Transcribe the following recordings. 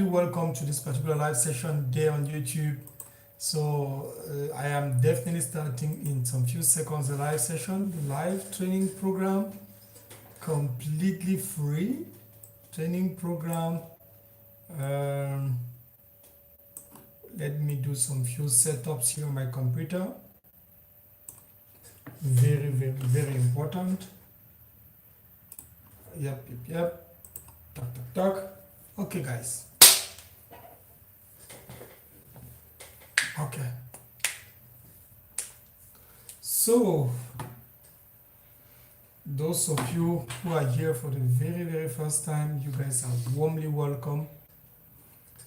Welcome to this particular live session there on YouTube. So I am definitely starting in some few seconds the live session, the live training program, completely free training program. Let me do some few setups here on my computer. Very important. Yep. Talk. Okay, guys. Okay. So, those of you who are here for the very first time, you guys are warmly welcome.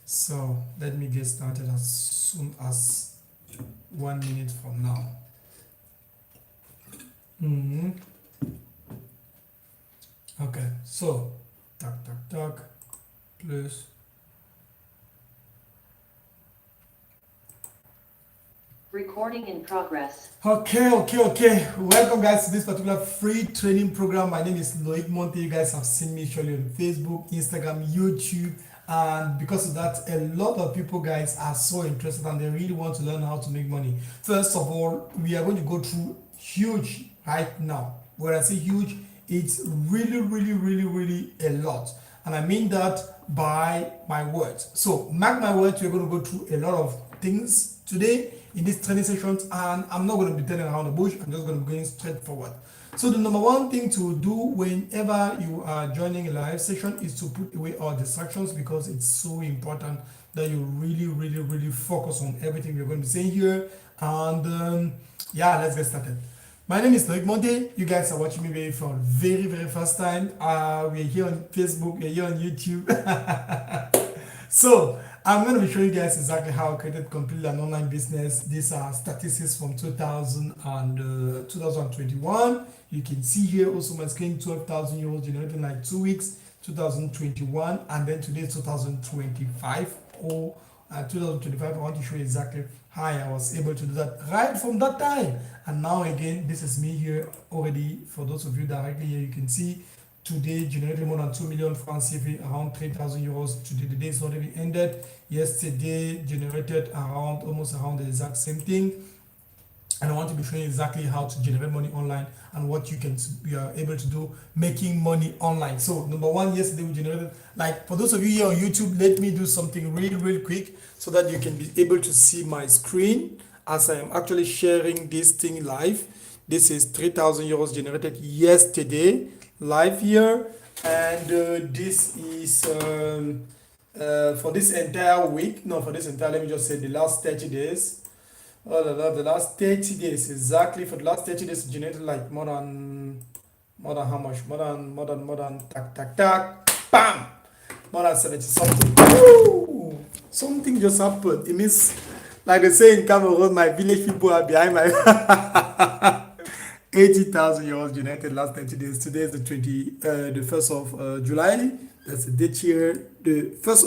So, let me get started as soon as 1 minute from now. Okay, so, talk, plus. Recording in progress. Okay. Welcome, guys, to this particular free training program. My name is Monthe. You guys have seen me surely on Facebook, Instagram, YouTube, and because of that, a lot of people, guys, are so interested and they really want to learn how to make money. First of all, we are going to go through huge right now. When I say huge, it's really a lot, and I mean that by my words. So mark my words, we're going to go through a lot of things today in these training sessions, and I'm not going to be turning around the bush. I'm just going to be going straight forward. So the number one thing to do whenever you are joining a live session is to put away all distractions, because it's so important that you really focus on everything we're going to be saying here. And yeah, let's get started. My name is Monthe. You guys are watching me maybe for the very first time. We're here on Facebook, we're here on YouTube. So I'm going to be showing you guys exactly how I created completely an online business. These are statistics from 2021. You can see here also my screen, 12,000 euros generated in like 2 weeks, 2021, and then today 2025 or 2025. I want to show you exactly how I was able to do that right from that time. And now again, this is me here already. For those of you directly here, you can see today generated more than 2 million francs CFA, around 3,000 euros. Today, the day is not even ended. Yesterday generated almost around the exact same thing. And I want to be showing you exactly how to generate money online and what you are able to do making money online. So number one, yesterday we generated, like for those of you here on YouTube, let me do something real quick so that you can be able to see my screen as I am actually sharing this thing live. This is 3,000 euros generated yesterday live here, and this is for this entire week. No, for this entire, let me just say the last 30 days. The last 30 days, exactly. For the last 30 days, generated like more than how much? More than bam! More than 70 something. Woo! Something just happened. It means, like they say in Cameroon, my village people are behind my 80,000 euros generated last 30 days. Today is the 1st of July. That's the date here, the 1st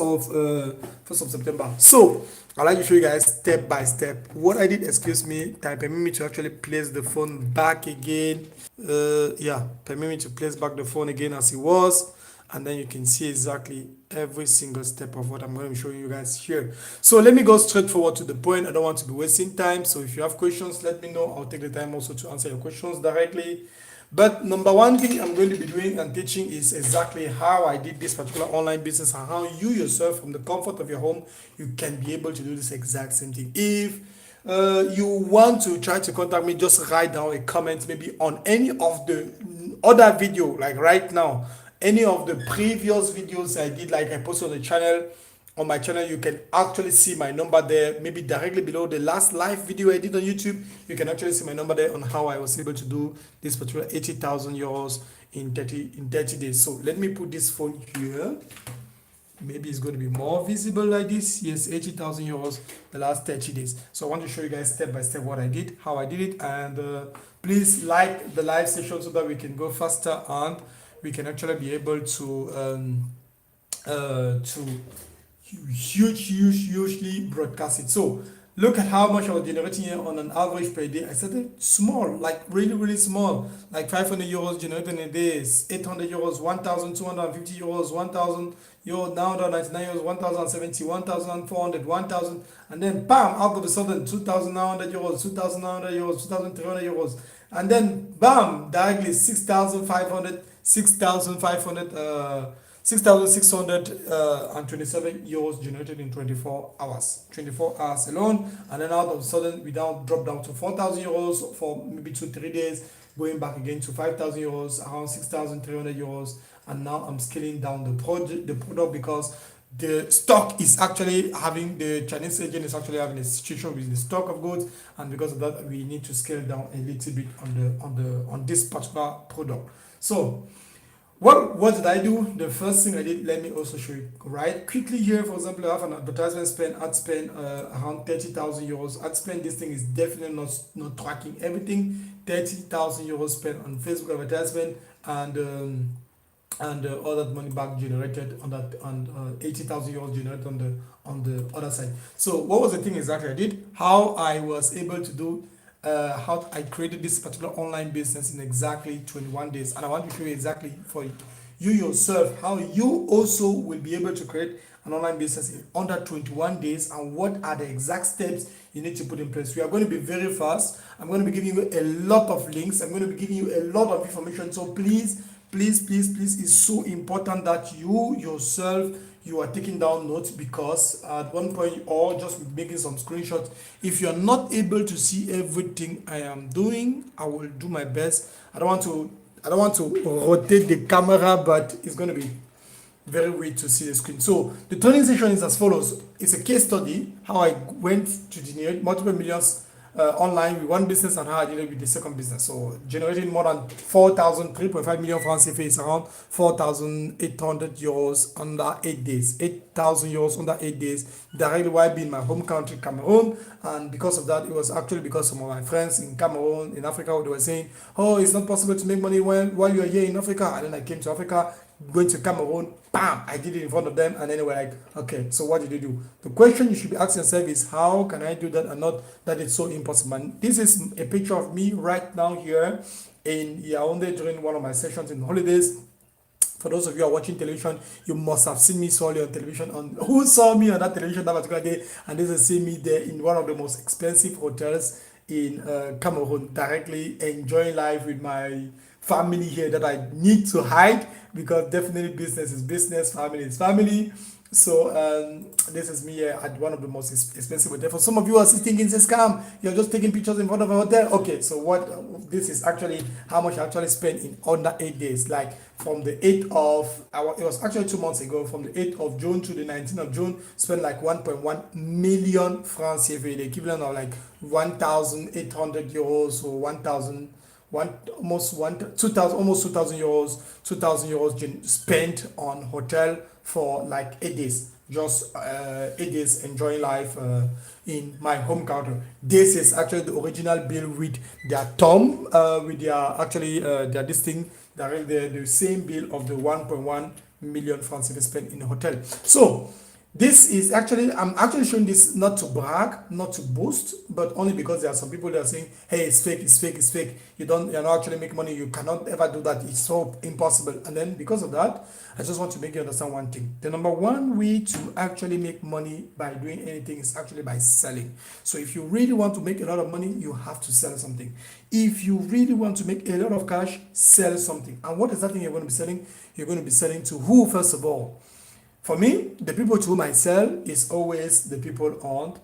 of September. So I'd like to show you guys step by step what I did. Excuse me, permit me to actually place the phone back again. Permit me to place back the phone again as it was, and then you can see exactly every single step of what I'm going to show you guys here. So let me go straight forward to the point. I don't want to be wasting time. So if you have questions, let me know. I'll take the time also to answer your questions directly. But number one thing I'm going to be doing and teaching is exactly how I did this particular online business and how you yourself, from the comfort of your home, you can be able to do this exact same thing. If you want to try to contact me, just write down a comment maybe on any of the other video, like right now, any of the previous videos I did, like I posted on the channel. On my channel, you can actually see my number there, maybe directly below the last live video I did on YouTube. You can actually see my number there on how I was able to do this particular 80,000 euros in 30 days. So let me put this phone here. Maybe it's going to be more visible like this. Yes, 80,000 euros the last 30 days. So I want to show you guys step by step what I did, how I did it, and please like the live session so that we can go faster and we can actually be able to hugely broadcast it. So look at how much I was generating here on an average per day. I started small, like really, really small, like 500 euros generated in a day, 800 euros, 1,250 euros, 1,000 euros, now 99 euros, 1,070, 1,400, 1,000, and then bam, out of a sudden, 2,900 euros, 2,900 euros, 2,300 euros, and then bam, directly 6,500, 6,627 euros generated in 24 hours. 24 hours alone, and then out of a sudden we now drop down to 4,000 euros for maybe 2-3 days, going back again to 5,000 euros, around 6,300 euros, and now I'm scaling down the product because the stock is actually having, the Chinese agent is actually having a situation with the stock of goods, and because of that we need to scale down a little bit on this particular product. So what did I do? The first thing I did, let me also show you right quickly here. For example, I have an advertisement spend, ad spend around 30,000 euros. Ad spend, this thing is definitely not tracking everything. 30,000 euros spent on Facebook advertisement, and all that money back generated on that, and 80,000 euros generated on the other side. So what was the thing exactly I did? How I was able to do how I created this particular online business in exactly 21 days, and I want to show you exactly for you yourself how you also will be able to create an online business in under 21 days, and what are the exact steps you need to put in place. We are going to be very fast. I'm going to be giving you a lot of links. I'm going to be giving you a lot of information. So please, it's so important that you yourself, you are taking down notes, because at one point, or just making some screenshots, if you're not able to see everything I am doing, I will do my best. I don't want to rotate the camera, but it's going to be very weird to see the screen. So the training session is as follows. It's a case study how I went to generate multiple millions online with one business, and how I did it with the second business. So generating more than 3.5 million francs CFA is around 4,800 euros under 8 days. 8,000 euros under 8 days, directly while being my home country, Cameroon. And because of that, it was actually because some of my friends in Cameroon, in Africa, they were saying, oh, it's not possible to make money while you're here in Africa. And then I came to Africa, going to Cameroon, bam, I did it in front of them, and then they were like, okay, so what did you do? The question you should be asking yourself is, how can I do that, and not that it's so impossible. And this is a picture of me right now here in Yaoundé during one of my sessions in holidays. For those of you who are watching television, you must have seen me solely on television. Who saw me on that television that particular day? And this is seeing me there in one of the most expensive hotels in Cameroon, directly enjoying life with my family here that I need to hide, because definitely business is business, family is family. So this is me here at one of the most expensive hotels. For some of you who are thinking it's a scam, you're just taking pictures in front of a hotel. Okay, so what this is actually how much I actually spent in under 8 days. Like from the 8th of, it was actually 2 months ago, from the 8th of June to the 19th of June, spent like 1.1 million francs CFA, the equivalent of like 1,800 euros, or 1,000, almost 2,000 euros, 2,000 euros spent on hotel for like 8 days, just 8 days enjoying life in my home country. This is actually the original bill with their thumb, with their actually their this thing, the same bill of the 1.1 million francs spent in a hotel. So this is actually, I'm actually showing this not to brag, not to boast, but only because there are some people that are saying, hey, it's fake. You're not actually make money. You cannot ever do that. It's so impossible. And then because of that, I just want to make you understand one thing. The number one way to actually make money by doing anything is actually by selling. So if you really want to make a lot of money, you have to sell something. If you really want to make a lot of cash, sell something. And what is that thing you're going to be selling? You're going to be selling to who, first of all? For me, the people to whom I sell is always the people on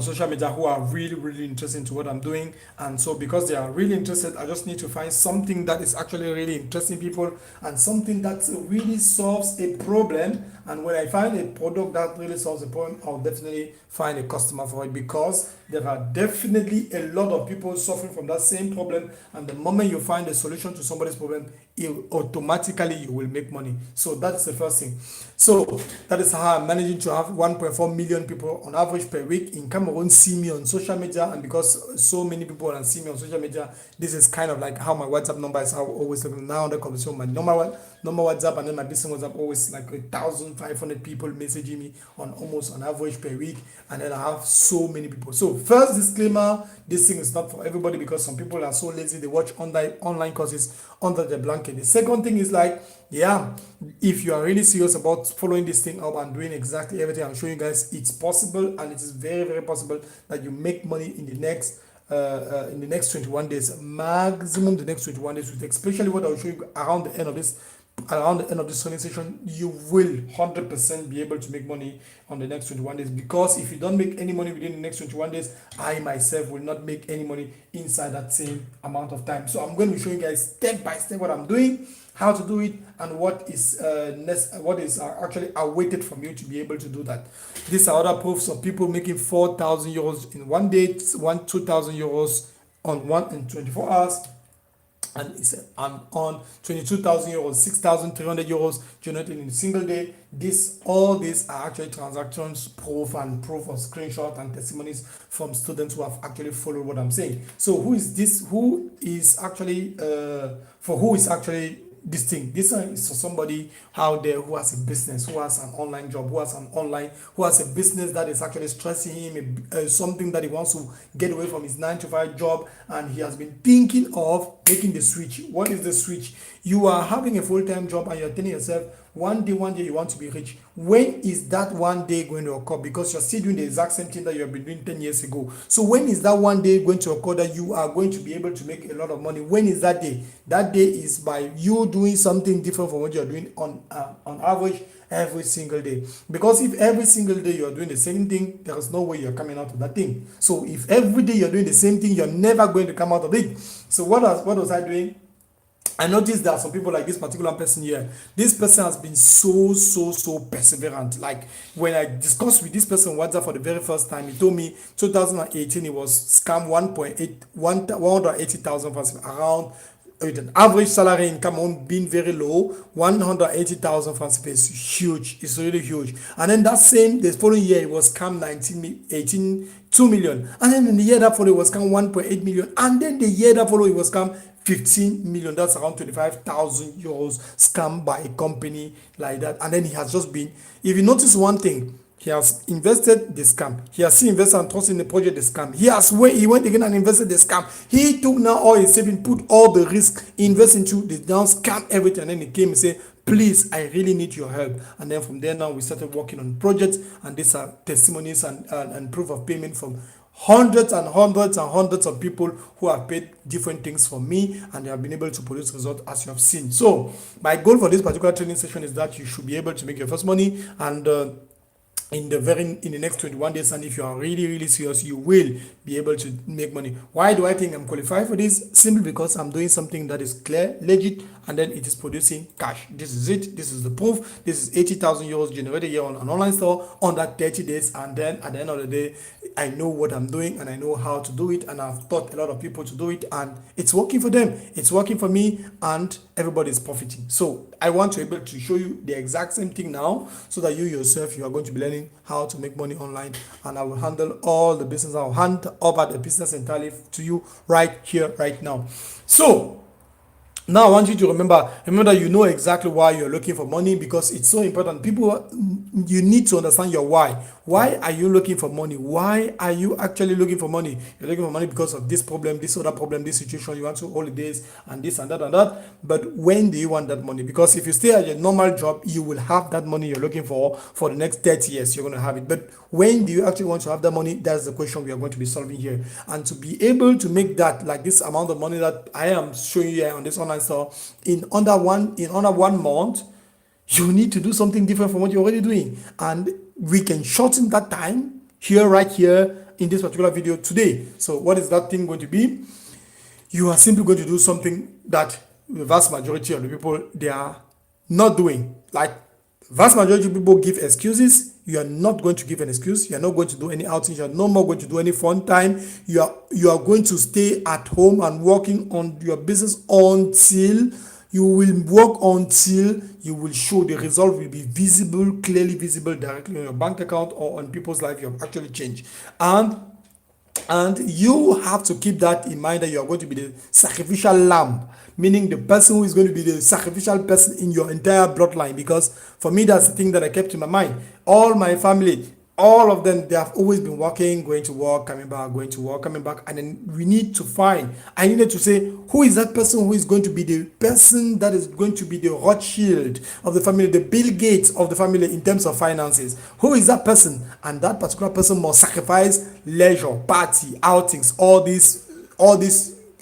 social media who are really interested into what I'm doing. And so because they are really interested, I just need to find something that is actually really interesting people, and something that really solves a problem. And when I find a product that really solves a problem, I'll definitely find a customer for it, because there are definitely a lot of people suffering from that same problem. And the moment you find a solution to somebody's problem, automatically you will make money. So that's the first thing. So that is how I'm managing to have 1.4 million people on average per week in Cameroon see me on social media. And because so many people see me on social media, this is kind of like how my WhatsApp number is always looking now. The conversation, my normal WhatsApp, and then my business WhatsApp always like 1,500 people messaging me on almost on average per week, and then I have so many people. So first disclaimer, this thing is not for everybody because some people are so lazy they watch online courses under the blanket. The second thing is like, yeah, if you are really serious about following this thing up and doing exactly everything I'm showing you guys, it's possible, and it is very, very possible that you make money in the next 21 days, maximum the next 21 days, with especially what I'll show you around the end of this training session. You will 100% be able to make money on the next 21 days, because if you don't make any money within the next 21 days, I myself will not make any money inside that same amount of time. So I'm going to show you guys step by step what I'm doing, how to do it, and what is actually awaited from you to be able to do that. These are other proofs of people making 4,000 euros in one day, 2,000 euros in 24 hours, and I'm on 22,000 euros, 6,300 euros generated in a single day. All these are actually transactions proof and proof of screenshot and testimonies from students who have actually followed what I'm saying. So who is this? Who is actually this thing? This is for somebody out there who has a business, who has an online job, who has a business that is actually stressing him, something that he wants to get away from his 9-to-5 job, and he has been thinking of making the switch. What is the switch? You are having a full-time job and you're telling yourself, one day you want to be rich. When is that one day going to occur? Because you're still doing the exact same thing that you have been doing 10 years ago. So when is that one day going to occur that you are going to be able to make a lot of money? When is that day? That day is by you doing something different from what you're doing on average every single day. Because if every single day you're doing the same thing, there is no way you're coming out of that thing. So if every day you're doing the same thing, you're never going to come out of it. So what was I doing? I noticed there are some people like this particular person here. This person has been so perseverant. Like when I discussed with this person on WhatsApp for the very first time, he told me 2018 it was scam 180,000 around, with an average salary in Cameroon being very low. 180,000 francs is huge. It's really huge. And then the following year it was scam 2 million, and then in the year that followed it was scam 1.8 million, and then the year that followed it was scam 15 million. That's around 25,000 euros scam by a company like that. And then he has just been, if you notice one thing, he has invested the scam. He has seen invested and trust in the project, the scam. He went again and invested the scam. He took now all his savings, put all the risk, invest into the down, scam everything, and then he came and said, please, I really need your help. And then from there now we started working on projects, and these are testimonies and proof of payment from hundreds of people who have paid different things for me, and they have been able to produce results as you have seen. So my goal for this particular training session is that you should be able to make your first money, and in the next 21 days, and if you are really serious, you will be able to make money. Why do I think I'm qualified for this? Simply because I'm doing something that is clear, legit, and then it is producing cash. This is it. This is the proof. This is 80,000 euros generated here on an online store under 30 days, and then at the end of the day, I know what I'm doing and I know how to do it, and I've taught a lot of people to do it, and it's working for them, it's working for me, and everybody is profiting. So I want to be able to show you the exact same thing now, so that you yourself, you are going to be learning how to make money online, and I will handle all the business. I'll hand over the business entirely to you right here, right now. So now I want you to remember you know exactly why you're looking for money, because it's so important. People, you need to understand your why. Why are you looking for money? Why are you actually looking for money? You're looking for money because of this problem, this other problem, this situation. You want to holidays and this and that and that. But when do you want that money? Because if you stay at your normal job, you will have that money you're looking for the next 30 years. You're going to have it. But when do you actually want to have that money? That's the question we are going to be solving here. And to be able to make that, like this amount of money that I am showing you here on this online store in under 1 month, you need to do something different from what you're already doing. And we can shorten that time right here in this particular video today. So what is that thing going to be? You are simply going to do something that the vast majority of the people, they are not doing. Like vast majority of people give excuses. You are not going to give an excuse. You are not going to do any outings. You are no more going to do any fun time. You are going to stay at home and working on your business until you will show the result will be clearly visible directly on your bank account or on people's life you have actually changed. And And you have to keep that in mind, that you are going to be the sacrificial lamb, meaning the person who is going to be the sacrificial person in your entire bloodline. Because for me, that's the thing that I kept in my mind. All my family, all of them, they have always been working, going to work, coming back, going to work, coming back. And then we need to find, I needed to say, who is that person who is going to be the person that is going to be the Rothschild of the family, the Bill Gates of the family in terms of finances? Who is that person? And that particular person must sacrifice leisure, party, outings, all these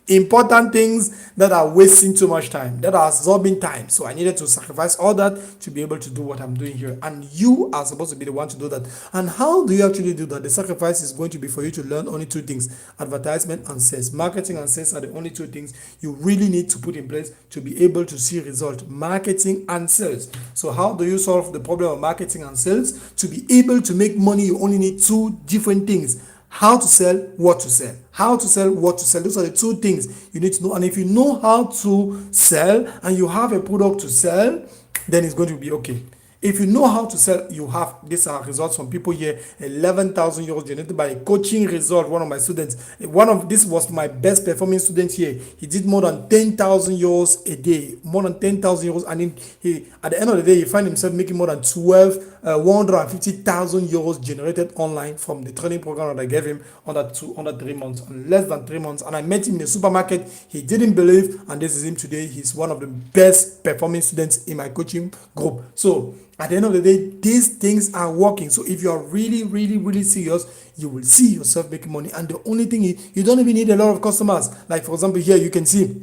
important things that are wasting too much time, that are absorbing time. So I needed to sacrifice all that to be able to do what I'm doing here. And you are supposed to be the one to do that. And how do you actually do that? The sacrifice is going to be for you to learn only two things: advertisement and sales. Marketing and sales are the only two things you really need to put in place to be able to see result. Marketing and sales. So how do you solve the problem of marketing and sales? To be able to make money, you only need two different things: how to sell, what to sell. How to sell, what to sell. Those are the two things you need to know. And if you know how to sell and you have a product to sell, then it's going to be okay. If you know how to sell, you have, these are results from people here. 11,000 euros generated by a coaching result. One of my students, this was my best performing student here. He did more than 10,000 euros a day, more than 10,000 euros. And then he, at the end of the day, he find himself making more than 150,000 euros generated online from the training program that I gave him under 3 months, less than 3 months. And I met him in the supermarket. He didn't believe, and this is him today. He's one of the best performing students in my coaching group. So at the end of the day, these things are working. So if you are really, really, really serious, you will see yourself making money. And the only thing is, you don't even need a lot of customers. Like for example, here you can see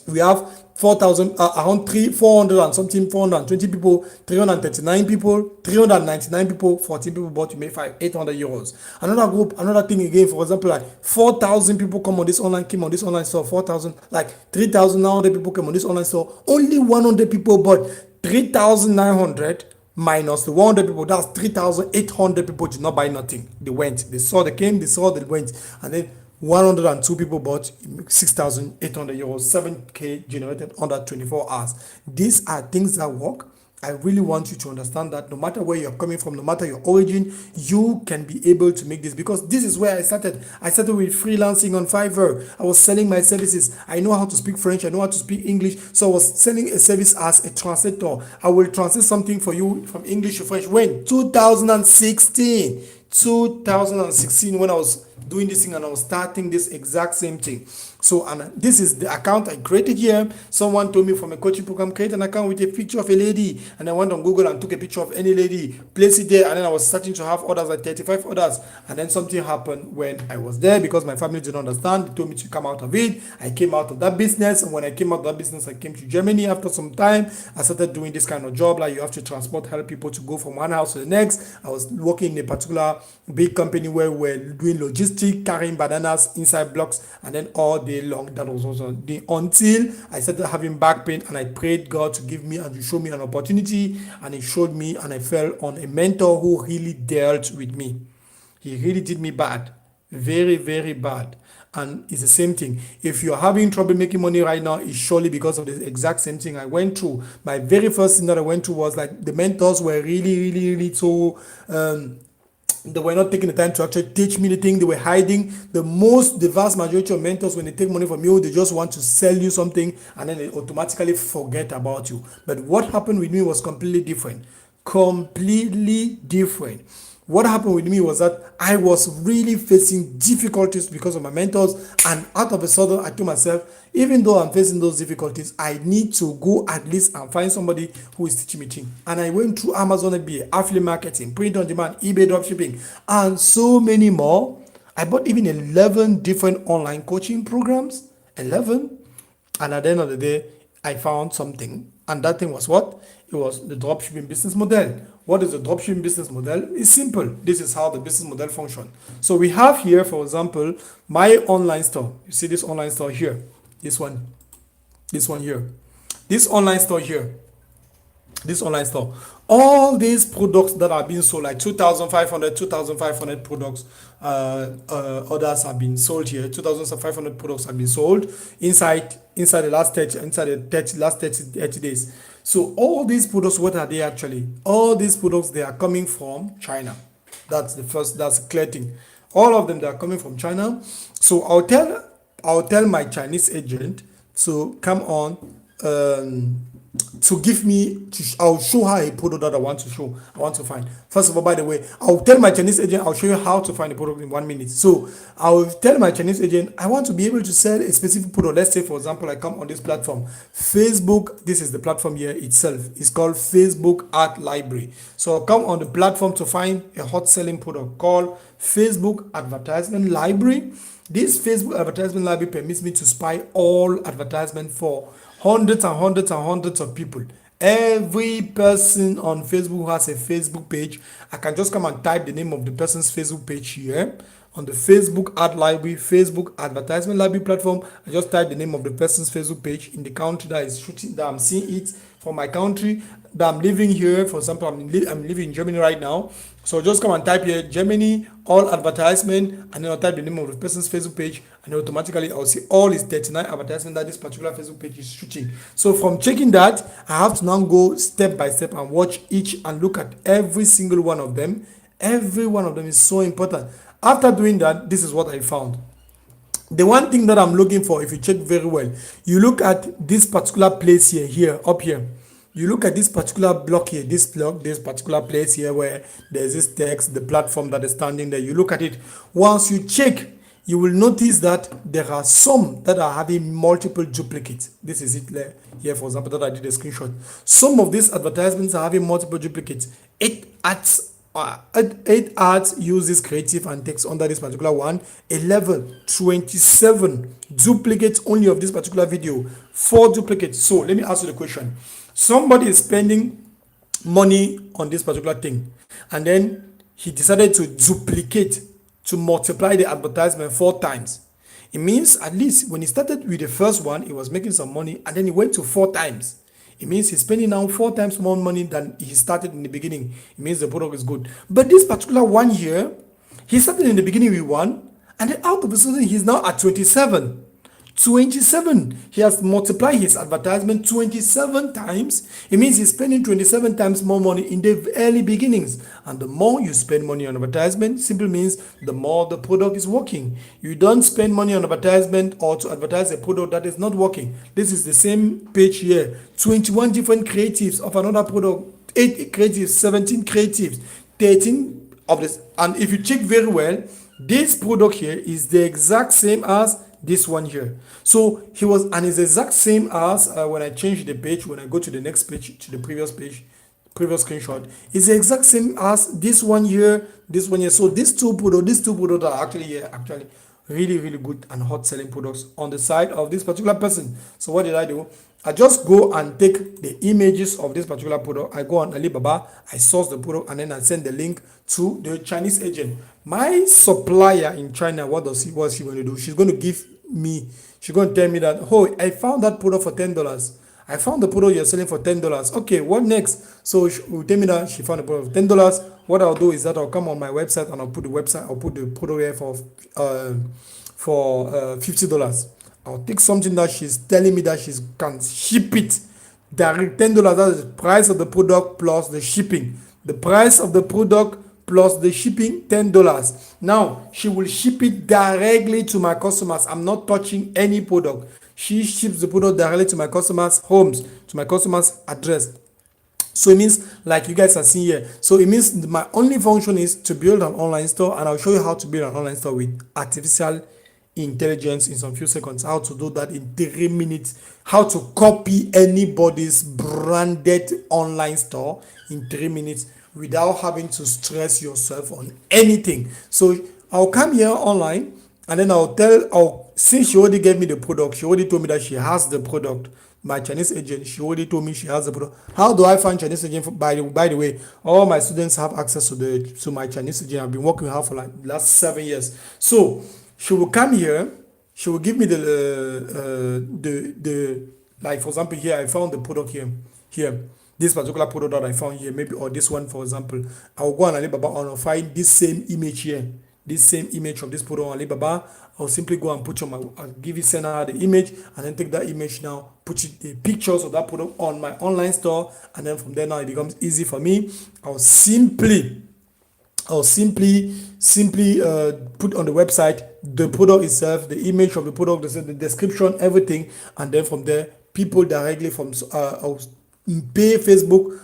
we have 4,000, around 400 and something, 420 people, 339 people, 399 people, 14 people bought, you make 800 euros. Another group, another thing again, for example, like 4,000 people came on this online store, 4,000, like 3,900 people came on this online store, only 100 people bought. 3,900 minus the 100 people, that's 3,800 people did not buy nothing. They went, they saw, they came, they saw, they went. And then 102 people bought, 6,800 euros, 7K generated under 24 hours. These are things that work. I really want you to understand that no matter where you're coming from, no matter your origin, you can be able to make this, because this is where I started. I started with freelancing on Fiverr. I was selling my services. I know how to speak French. I know how to speak English. So I was selling a service as a translator. I will translate something for you from English to French. When? 2016. 2016, when I was doing this thing and I was starting this exact same thing. So, and this is the account I created here. Someone told me from a coaching program, create an account with a picture of a lady, and I went on Google and took a picture of any lady, placed it there, and then I was starting to have orders, like 35 orders. And then something happened when I was there, because my family didn't understand. They told me to come out of it. I came out of that business, and when I came out of that business, I came to Germany. After some time, I started doing this kind of job, like you have to help people to go from one house to the next. I was working in a particular big company where we're doing logistics, carrying bananas inside blocks, and then all day long. That was also the, until I started having back pain, and I prayed God to give me and to show me an opportunity, and he showed me, and I fell on a mentor who really dealt with me. He really did me bad, very, very bad. And it's the same thing. If you're having trouble making money right now, it's surely because of the exact same thing I went through. My very first thing that I went through was like, the mentors were really so they were not taking the time to actually teach me the thing. They were hiding. The vast majority of mentors, when they take money from you, they just want to sell you something, and then they automatically forget about you. But what happened with me was completely different. What happened with me was that I was really facing difficulties because of my mentors, and out of a sudden I told myself, even though I'm facing those difficulties, I need to go at least and find somebody who is teaching me things. And I went through Amazon FBA, affiliate marketing, print on demand, eBay dropshipping, and so many more. I bought even 11 different online coaching programs, 11. And at the end of the day, I found something. And that thing was what? It was the dropshipping business model. What is the dropshipping business model? It's simple. This is how the business model functions. So we have here, for example, my online store. You see this online store here. This one here. This online store here. This online store. All these products that are being sold, like 2,500 products, orders have been sold here. 2,500 products have been sold inside the last 30 days. So all these products, what are they actually? All these products, they are coming from China. That's the first, that's a clear thing. All of them, they are coming from China. So I'll tell my Chinese agent to come on, to give me I'll show her a product that I want to find. First of all, by the way, I'll tell my Chinese agent, I'll show you how to find a product in 1 minute. So I'll tell my Chinese agent, I want to be able to sell a specific product. Let's say, for example, I come on this platform, Facebook. This is the platform here itself. It's called Facebook Art Library. So I'll come on the platform to find a hot selling product called Facebook Advertisement Library. This Facebook Advertisement Library permits me to spy all advertisement for hundreds and hundreds and hundreds of people. Every person on Facebook who has a Facebook page, I can just come and type the name of the person's Facebook page here on the Facebook Ad Library, Facebook Advertisement Library platform. I just type the name of the person's Facebook page in the country that is shooting, that I'm seeing it for my country that I'm living here. For example, I'm living in Germany right now. So just come and type here Germany, all advertisement, and then I'll type the name of the person's Facebook page, and automatically I'll see all his 39 advertisements that this particular Facebook page is shooting. So from checking that, I have to now go step by step and watch each and look at every single one of them. Every one of them is so important. After doing that, this is what I found. The one thing that I'm looking for, if you check very well, you look at this particular place here, up here. You look at this particular block here, this particular place here where there's this text, the platform that is standing there. You look at it. Once you check, you will notice that there are some that are having multiple duplicates. This is it here, for example, that I did a screenshot. Some of these advertisements are having multiple duplicates. 8 ads use this creative and text under this particular one. 27 duplicates only of this particular video. 4 duplicates. So let me ask you the question. Somebody is spending money on this particular thing, and then he decided to duplicate, to multiply the advertisement 4 times. It means at least when he started with the first one, he was making some money, and then he went to 4 times. It means he's spending now 4 times more money than he started in the beginning. It means the product is good. But this particular one here, he started in the beginning with 1, and then out of a sudden he's now at 27. He has multiplied his advertisement 27 times. It means he's spending 27 times more money in the early beginnings. And the more you spend money on advertisement, simply means the more the product is working. You don't spend money on advertisement or to advertise a product that is not working. This is the same page here. 21 different creatives of another product. 8 creatives, 17 creatives, 13 of this. And if you check very well, this product here is the exact same as this one here. So he was, and it's the exact same as when I change the page, when I go to the next page, to the previous page, previous screenshot, it's the exact same as this one here, this one here. So these two products are actually really good and hot selling products on the side of this particular person. So what did I do? I just go and take the images of this particular product. I go on Alibaba, I source the product, and then I send the link to the Chinese agent. My supplier in China, what's she going to do? She's going to tell me that, oh, I found that product for $10. I found the product you're selling for $10. Okay, what next? So she will tell me that she found the product for $10. What I'll do is that I'll come on my website and I'll put the product here for $50. I'll take something that she's telling me that she can ship it direct. $10, that is the price of the product plus the shipping. The price of the product plus the shipping, $10. Now, she will ship it directly to my customers. I'm not touching any product. She ships the product directly to my customers' homes, to my customers' address. So it means, like you guys are seeing here, so it means my only function is to build an online store, and I'll show you how to build an online store with artificial intelligence in some few seconds. How to do that in 3 minutes. How to copy anybody's branded online store in 3 minutes without having to stress yourself on anything. So I'll come here online, and then since she already gave me the product, she already told me that she has the product. My Chinese agent, she already told me she has the product. How do I find Chinese agent? By the way, all my students have access to my Chinese agent. I've been working with her for like the last 7 years. So she will come here. She will give me the like, for example, here I found the product here. This particular product that I found here, maybe, or this one, for example, I will go on Alibaba and I'll find this same image here, this same image of this product on Alibaba. I'll simply go and send her the image, and then take that image now, put the pictures of that product on my online store, and then from there now it becomes easy for me. I'll simply I'll simply put on the website the product itself, the image of the product, the description, everything, and then from there, people directly from I'll pay Facebook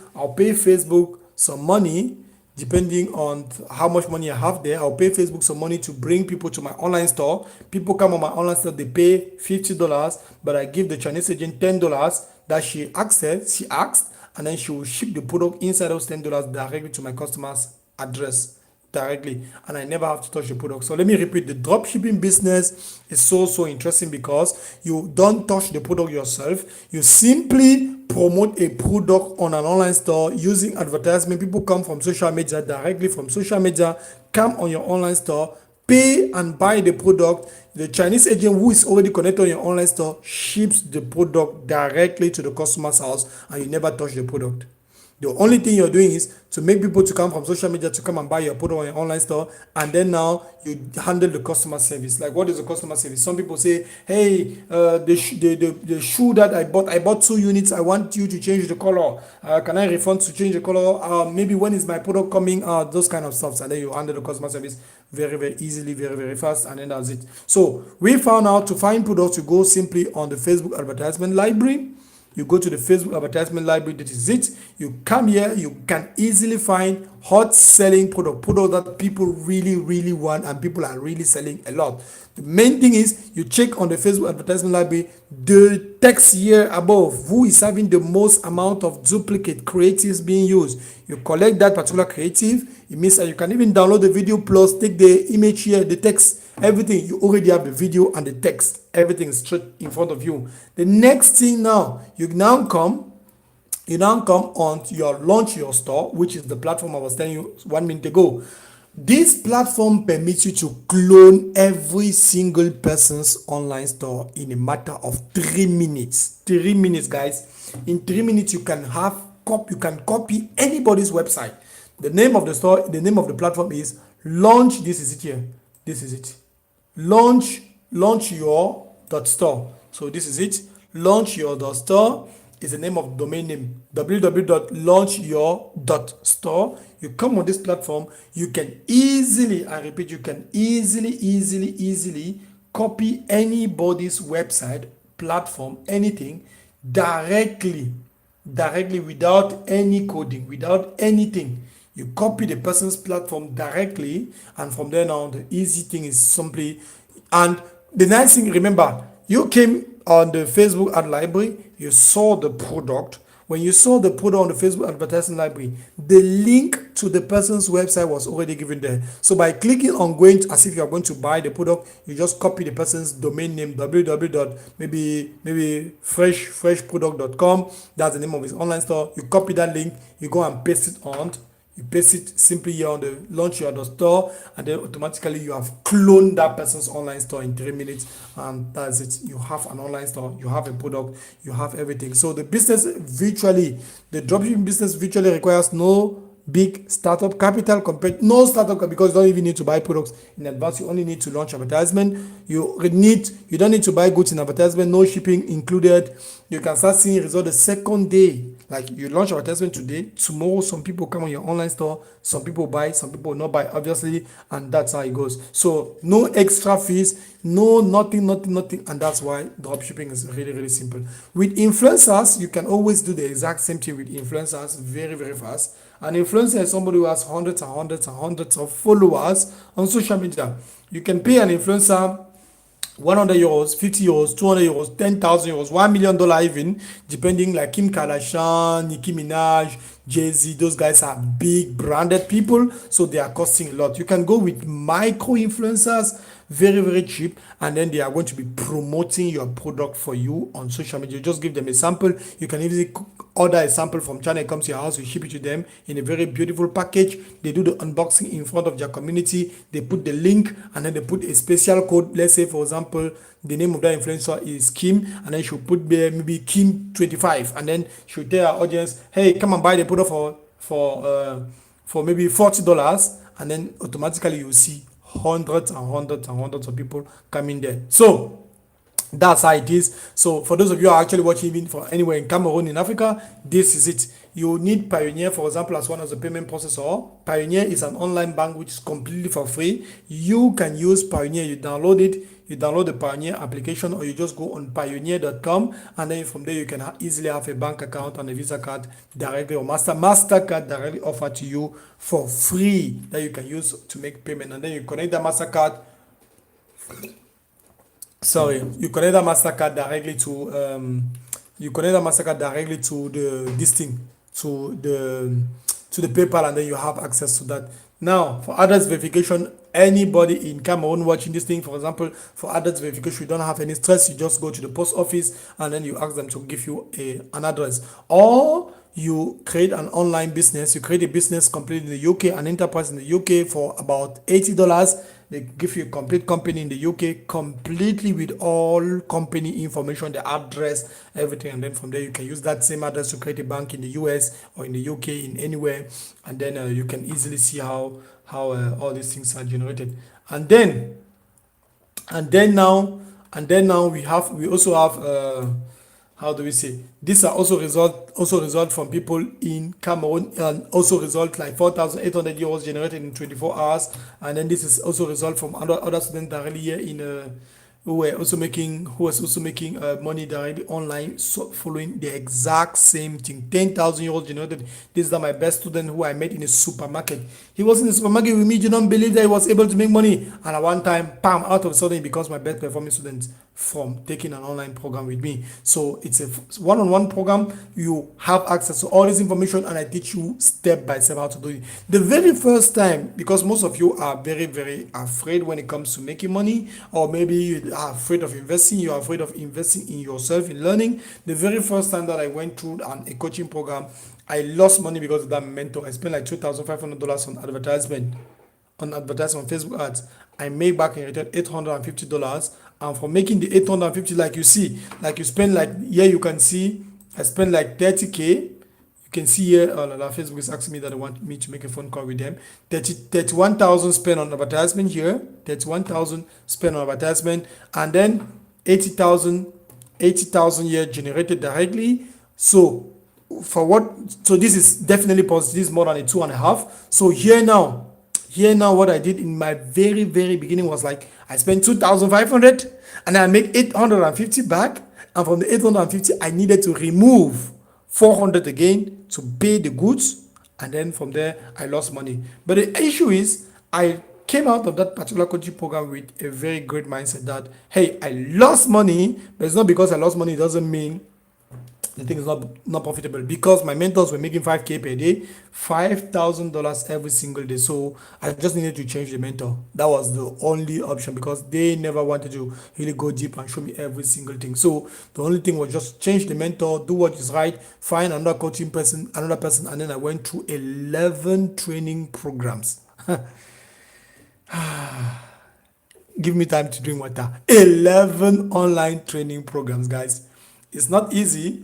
some money depending on how much money I have there. I'll pay Facebook some money to bring people to my online store. People come on my online store, they pay $50, but I give the Chinese agent $10 that she asked, and then she will ship the product inside those $10 directly to my customer's address directly, and I never have to touch the product. So let me repeat, the drop shipping business is so interesting because you don't touch the product yourself. You simply promote a product on an online store using advertisement. People come from social media, directly from social media, come on your online store, pay and buy the product. The Chinese agent who is already connected on your online store ships the product directly to the customer's house, and you never touch the product. The only thing you're doing is to make people to come from social media to come and buy your product on your online store, and then now you handle the customer service. Like, what is the customer service? Some people say, hey, the shoe that I bought 2 units, I want you to change the color. Can I refund to change the color? Maybe when is my product coming? Those kind of stuff. And then you handle the customer service very easily, very fast, and then that's it. So we found out to find products, you go simply on the Facebook advertisement library. You go to the Facebook advertisement library, that is it. You come here, you can easily find hot selling product that people really want and people are really selling a lot. The main thing is you check on the Facebook advertisement library the text here above, who is having the most amount of duplicate creatives being used. You collect that particular creative. It means that you can even download the video plus take the image here, the text, everything. You already have the video and the text, everything is straight in front of you. The next thing now, you now come on your launch your store, which is the platform I was telling you 1 minute ago. This platform permits you to clone every single person's online store in a matter of 3 minutes. 3 minutes, guys. In 3 minutes, you can copy anybody's website. The name of the store, the name of the platform is Launch. This is it here. This is it. Launch your .store. So this is it. Launch your .store is the name of domain name, www.launchyour.store. You come on this platform, you can easily, I repeat, you can easily copy anybody's website, platform, anything directly without any coding, without anything. You copy the person's platform directly, and from there now the easy thing is simply, and the nice thing, remember, you came on the Facebook ad library, you saw the product. When you saw the product on the Facebook advertising library, the link to the person's website was already given there. So by clicking on going to, as if you are going to buy the product, you just copy the person's domain name, www. maybe freshproduct.com. That's the name of his online store. You copy that link, you go and paste it on. You paste it simply here on the launch your store, and then automatically you have cloned that person's online store in 3 minutes, and that's it. You have an online store, you have a product, you have everything. So the dropshipping business virtually requires no big startup capital, because you don't even need to buy products in advance. You only need to launch advertisement. You don't need to buy goods in advertisement, no shipping included. You can start seeing results the second day. Like, you launch advertisement today, tomorrow some people come on your online store, some people buy, some people will not buy, obviously, and that's how it goes. So no extra fees, no nothing, and that's why dropshipping is really simple. With influencers, you can always do the exact same thing with influencers very fast. An influencer is somebody who has hundreds of followers on social media. You can pay an influencer 100 euros, 50 euros, 200 euros, 10,000 euros, $1 million even, depending, like Kim Kardashian, Nicki Minaj, Jay-Z. Those guys are big branded people, so they are costing a lot. You can go with micro influencers, very cheap, and then they are going to be promoting your product for you on social media. You just give them a sample. You can easily order a sample from China. It comes to your house, you ship it to them in a very beautiful package. They do the unboxing in front of their community. They put the link, and then they put a special code. Let's say, for example, the name of that influencer is Kim, and then she'll put there maybe Kim25, and then she'll tell our audience, hey, come and buy the product for maybe $40, and then automatically you'll see hundreds of people coming there. So that's how it is. So for those of you who are actually watching even for anywhere in Cameroon, in Africa, this is it. You need Pioneer, for example, as one of the payment processor. Pioneer is an online bank which is completely for free. You can use Pioneer. You download it. You download the Pioneer application, or you just go on pioneer.com, and then from there you can easily have a bank account and a Visa card directly, or Mastercard directly offered to you for free that you can use to make payment. And then you connect the Mastercard. Sorry, you connect the Mastercard directly to the this thing, to the PayPal, and then you have access to that. Now, for address verification, anybody in Cameroon watching this thing, for example, for address verification, you don't have any stress. You just go to the post office and then you ask them to give you an address. Or you create an online business. You create a business completely in the UK, an enterprise in the UK for about $80. They give you a complete company in the UK, completely with all company information, the address, everything. And then from there, you can use that same address to create a bank in the US or in the UK, in anywhere. And then you can easily see how all these things are generated. And then now we also have how do we say, these are also result from people in Cameroon, and also result like 4,800 euros generated in 24 hours. And then this is also result from other students directly here in who was also making money directly online, so following the exact same thing. 10,000 euros generated. This is my best student who I met in a supermarket. He was in the supermarket with me. You don't believe that he was able to make money. And at one time, bam, out of a sudden, he becomes my best performing student from taking an online program with me. So it's a one-on-one program. You have access to all this information, and I teach you step by step how to do it. The very first time, because most of you are very, very afraid when it comes to making money, or maybe you are afraid of investing, you are afraid of investing in yourself, in learning. The very first time that I went through a coaching program, I lost money because of that mentor. I spent like $2,500 on advertisement on Facebook ads. I made back in return $850, and for making the 850, like you see, like you spend, like here you can see I spent like 30k. You can see here Facebook is asking me that they want me to make a phone call with them. 31,000 spent on advertisement here, 31,000 spent on advertisement, and then 80,000 here generated directly. So this is definitely positive. This is more than a 2.5. So here now what I did in my very beginning was like I spent 2,500 and I make 850 back, and from the 850 I needed to remove 400 again to pay the goods, and then from there I lost money. But the issue is I came out of that particular coaching program with a very great mindset that, hey, I lost money, but it's not because I lost money, it doesn't mean the thing is not profitable, because my mentors were making 5k per day, $5,000 every single day. So I just needed to change the mentor. That was the only option, because they never wanted to really go deep and show me every single thing. So the only thing was just change the mentor, do what is right, find another coaching person, and then I went through 11 training programs. Give me time to drink water. 11 online training programs, guys. It's not easy.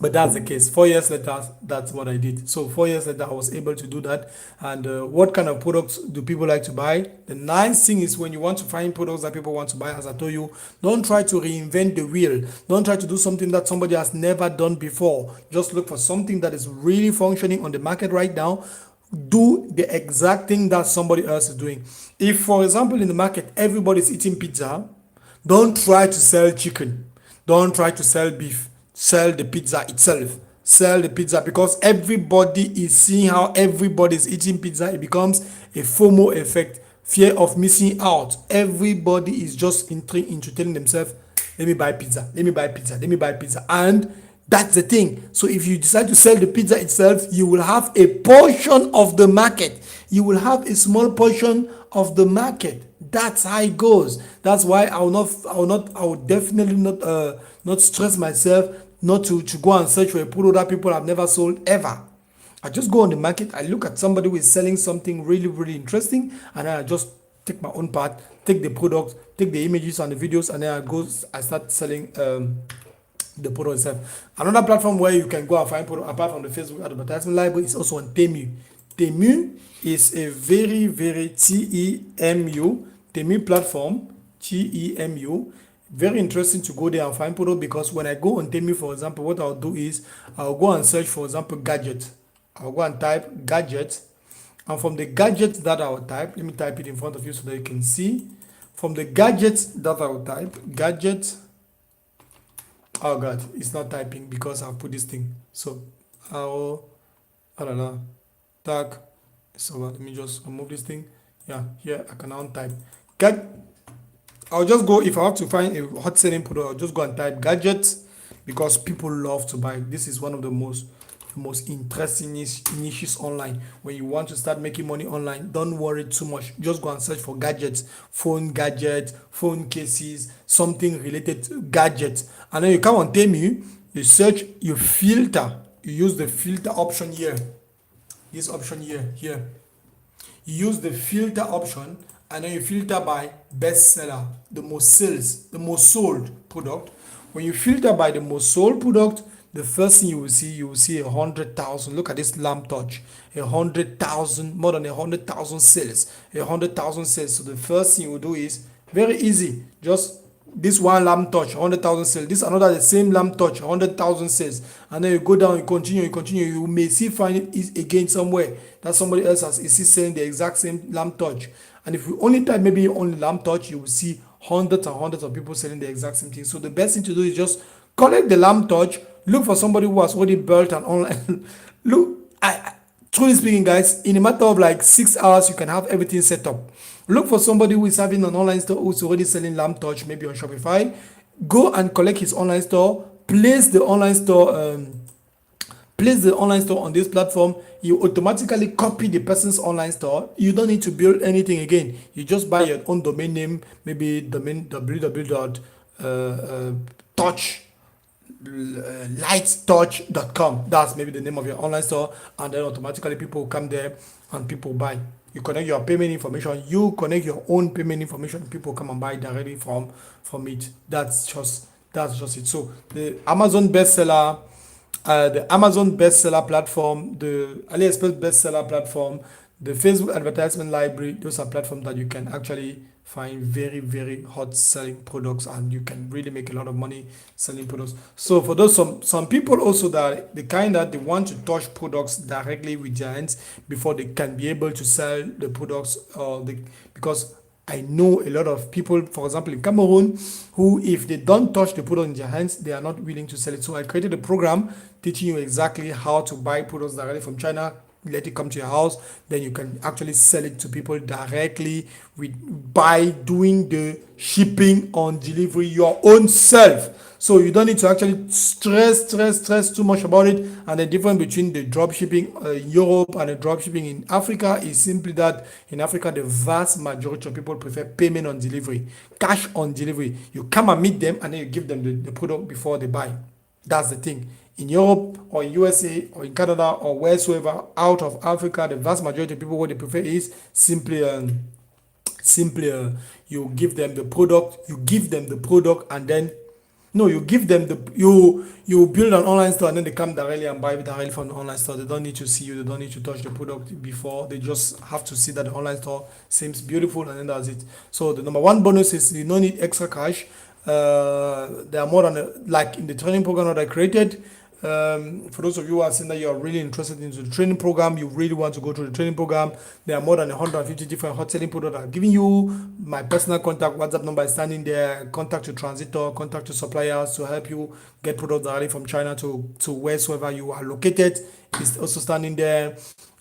But that's the case. 4 years later, that's what I did. So 4 years later, I was able to do that. And what kind of products do people like to buy? The nice thing is, when you want to find products that people want to buy, as I told you, don't try to reinvent the wheel. Don't try to do something that somebody has never done before. Just look for something that is really functioning on the market right now. Do the exact thing that somebody else is doing. If, for example, in the market, everybody's eating pizza, don't try to sell chicken. Don't try to sell beef. Sell the pizza itself. Sell the pizza, because everybody is seeing how everybody is eating pizza. It becomes a FOMO effect, fear of missing out. Everybody is just into telling themselves, let me buy pizza, let me buy pizza, let me buy pizza. And that's the thing. So if you decide to sell the pizza itself, you will have a portion of the market. You will have a small portion of the market. That's how it goes. That's why I will definitely not stress myself not to go and search for a product that people have never sold ever. I just go on the market, I look at somebody who is selling something really interesting, and then I just take my own part, take the product, take the images and the videos, and then I start selling the product itself. Another platform where you can go and find product apart from the Facebook advertisement library is also on Temu. Temu is a very TEMU platform. TEMU Very interesting to go there and find product, because when I go on Temu, for example, what I'll do is I'll go and search, for example, gadget. I'll go and type gadget, and from the gadget that I'll type, let me type it in front of you so that you can see. From the gadget that I'll type, gadget. Oh God, it's not typing because I've put this thing. So I don't know, tag. So let me just remove this thing. Yeah, here I can now type. I'll just go, if I have to find a hot selling product, I'll just go and type gadgets, because people love to buy. This is one of the most interesting niches online. When you want to start making money online, don't worry too much. Just go and search for gadgets, phone gadgets, phone cases, something related to gadgets. And then you come on Temu, you search, you filter, you use the filter option here. This option here. You use the filter option, and then you filter by bestseller, the most sales, the most sold product. When you filter by the most sold product, the first thing you will see 100,000. Look at this lamp touch, 100,000, more than 100,000 sales, 100,000 sales. So the first thing you will do is very easy. Just this one lamp touch, 100,000 sales. This another, the same lamp touch, 100,000 sales. And then you go down, you continue. You may see find it again somewhere that somebody else is selling the exact same lamp touch. And if you only type maybe only lamp touch, you will see hundreds and hundreds of people selling the exact same thing. So the best thing to do is just collect the lamp touch, look for somebody who has already built an online. Look, truly speaking, guys, in a matter of like 6 hours, you can have everything set up. Look for somebody who is having an online store, who's already selling lamp touch, maybe on Shopify. Go and collect his online store, place the online store on this platform. You automatically copy the person's online store. You don't need to build anything again. You just buy your own domain name, maybe domain lighttouch.com. That's maybe the name of your online store, and then automatically people will come there and people buy. You connect your payment information, you connect your own payment information, people come and buy directly from it. That's just it. So the Amazon bestseller platform, the AliExpress bestseller platform, the Facebook advertisement library, those are platforms that you can actually find very, very hot selling products, and you can really make a lot of money selling products. So for those some people also, that the kind that they want to touch products directly with their hands before they can be able to sell the products, because I know a lot of people, for example, in Cameroon, who, if they don't touch the product in their hands, they are not willing to sell it. So I created a program teaching you exactly how to buy products directly from China, let it come to your house, then you can actually sell it to people directly by doing the shipping on delivery your own self. So you don't need to actually stress too much about it. And the difference between the drop shipping in Europe and the drop shipping in Africa is simply that in Africa, the vast majority of people prefer payment on delivery, cash on delivery. You come and meet them, and then you give them the product before they buy. That's the thing. In Europe or in USA or in Canada or wheresoever out of Africa, the vast majority of people, what they prefer is simply you give them the product, and then no, you give them you build an online store, and then they come directly and buy directly from the online store. They don't need to see you, they don't need to touch the product before. They just have to see that the online store seems beautiful, and then that's it. So the number one bonus is you don't need extra cash. There are more than like in the training program that I created. For those of you who are saying that you are really interested in the training program, you really want to go through the training program, there are more than 150 different hot selling products I'm giving you. My personal contact WhatsApp number is standing there. Contact your transitor, contact your suppliers to help you get products directly from China to wheresoever you are located. It's also standing there.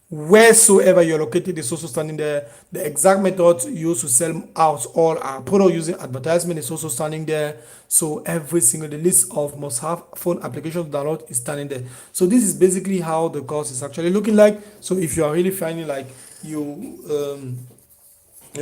Wheresoever you're located is also standing there. The exact method used to sell out all our product using advertisement is also standing there. So every single, the list of must have phone applications to download is standing there. So this is basically how the course is actually looking like. So if you are really finding like you're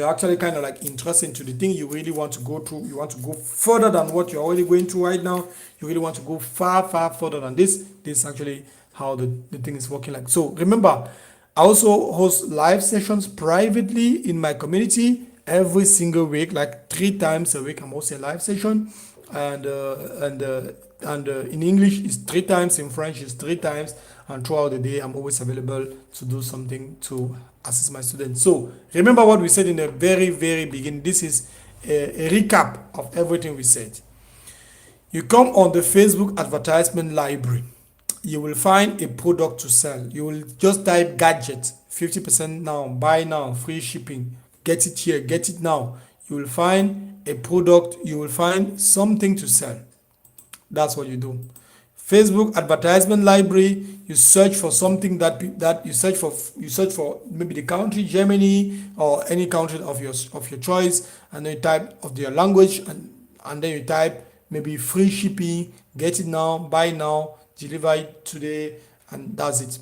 actually kind of like interested into the thing, you really want to go through, you want to go further than what you're already going through right now, you really want to go far further than this is actually how the thing is working like. So remember, I also host live sessions privately in my community every single week, like 3 times a week. I'm hosting a live session, and in English is 3 times, in French is 3 times, and throughout the day I'm always available to do something to assist my students. So remember what we said in the very beginning. This is a recap of everything we said. You come on the Facebook advertisement library. You will find a product to sell. You will just type gadget, 50% now, buy now, free shipping, get it here, get it now. You will find a product, you will find something to sell. That's what you do. Facebook advertisement library, you search for something that you search for maybe the country Germany or any country of your choice, and then you type of your language, and then you type maybe free shipping, get it now, buy now, deliver it today, and that's it.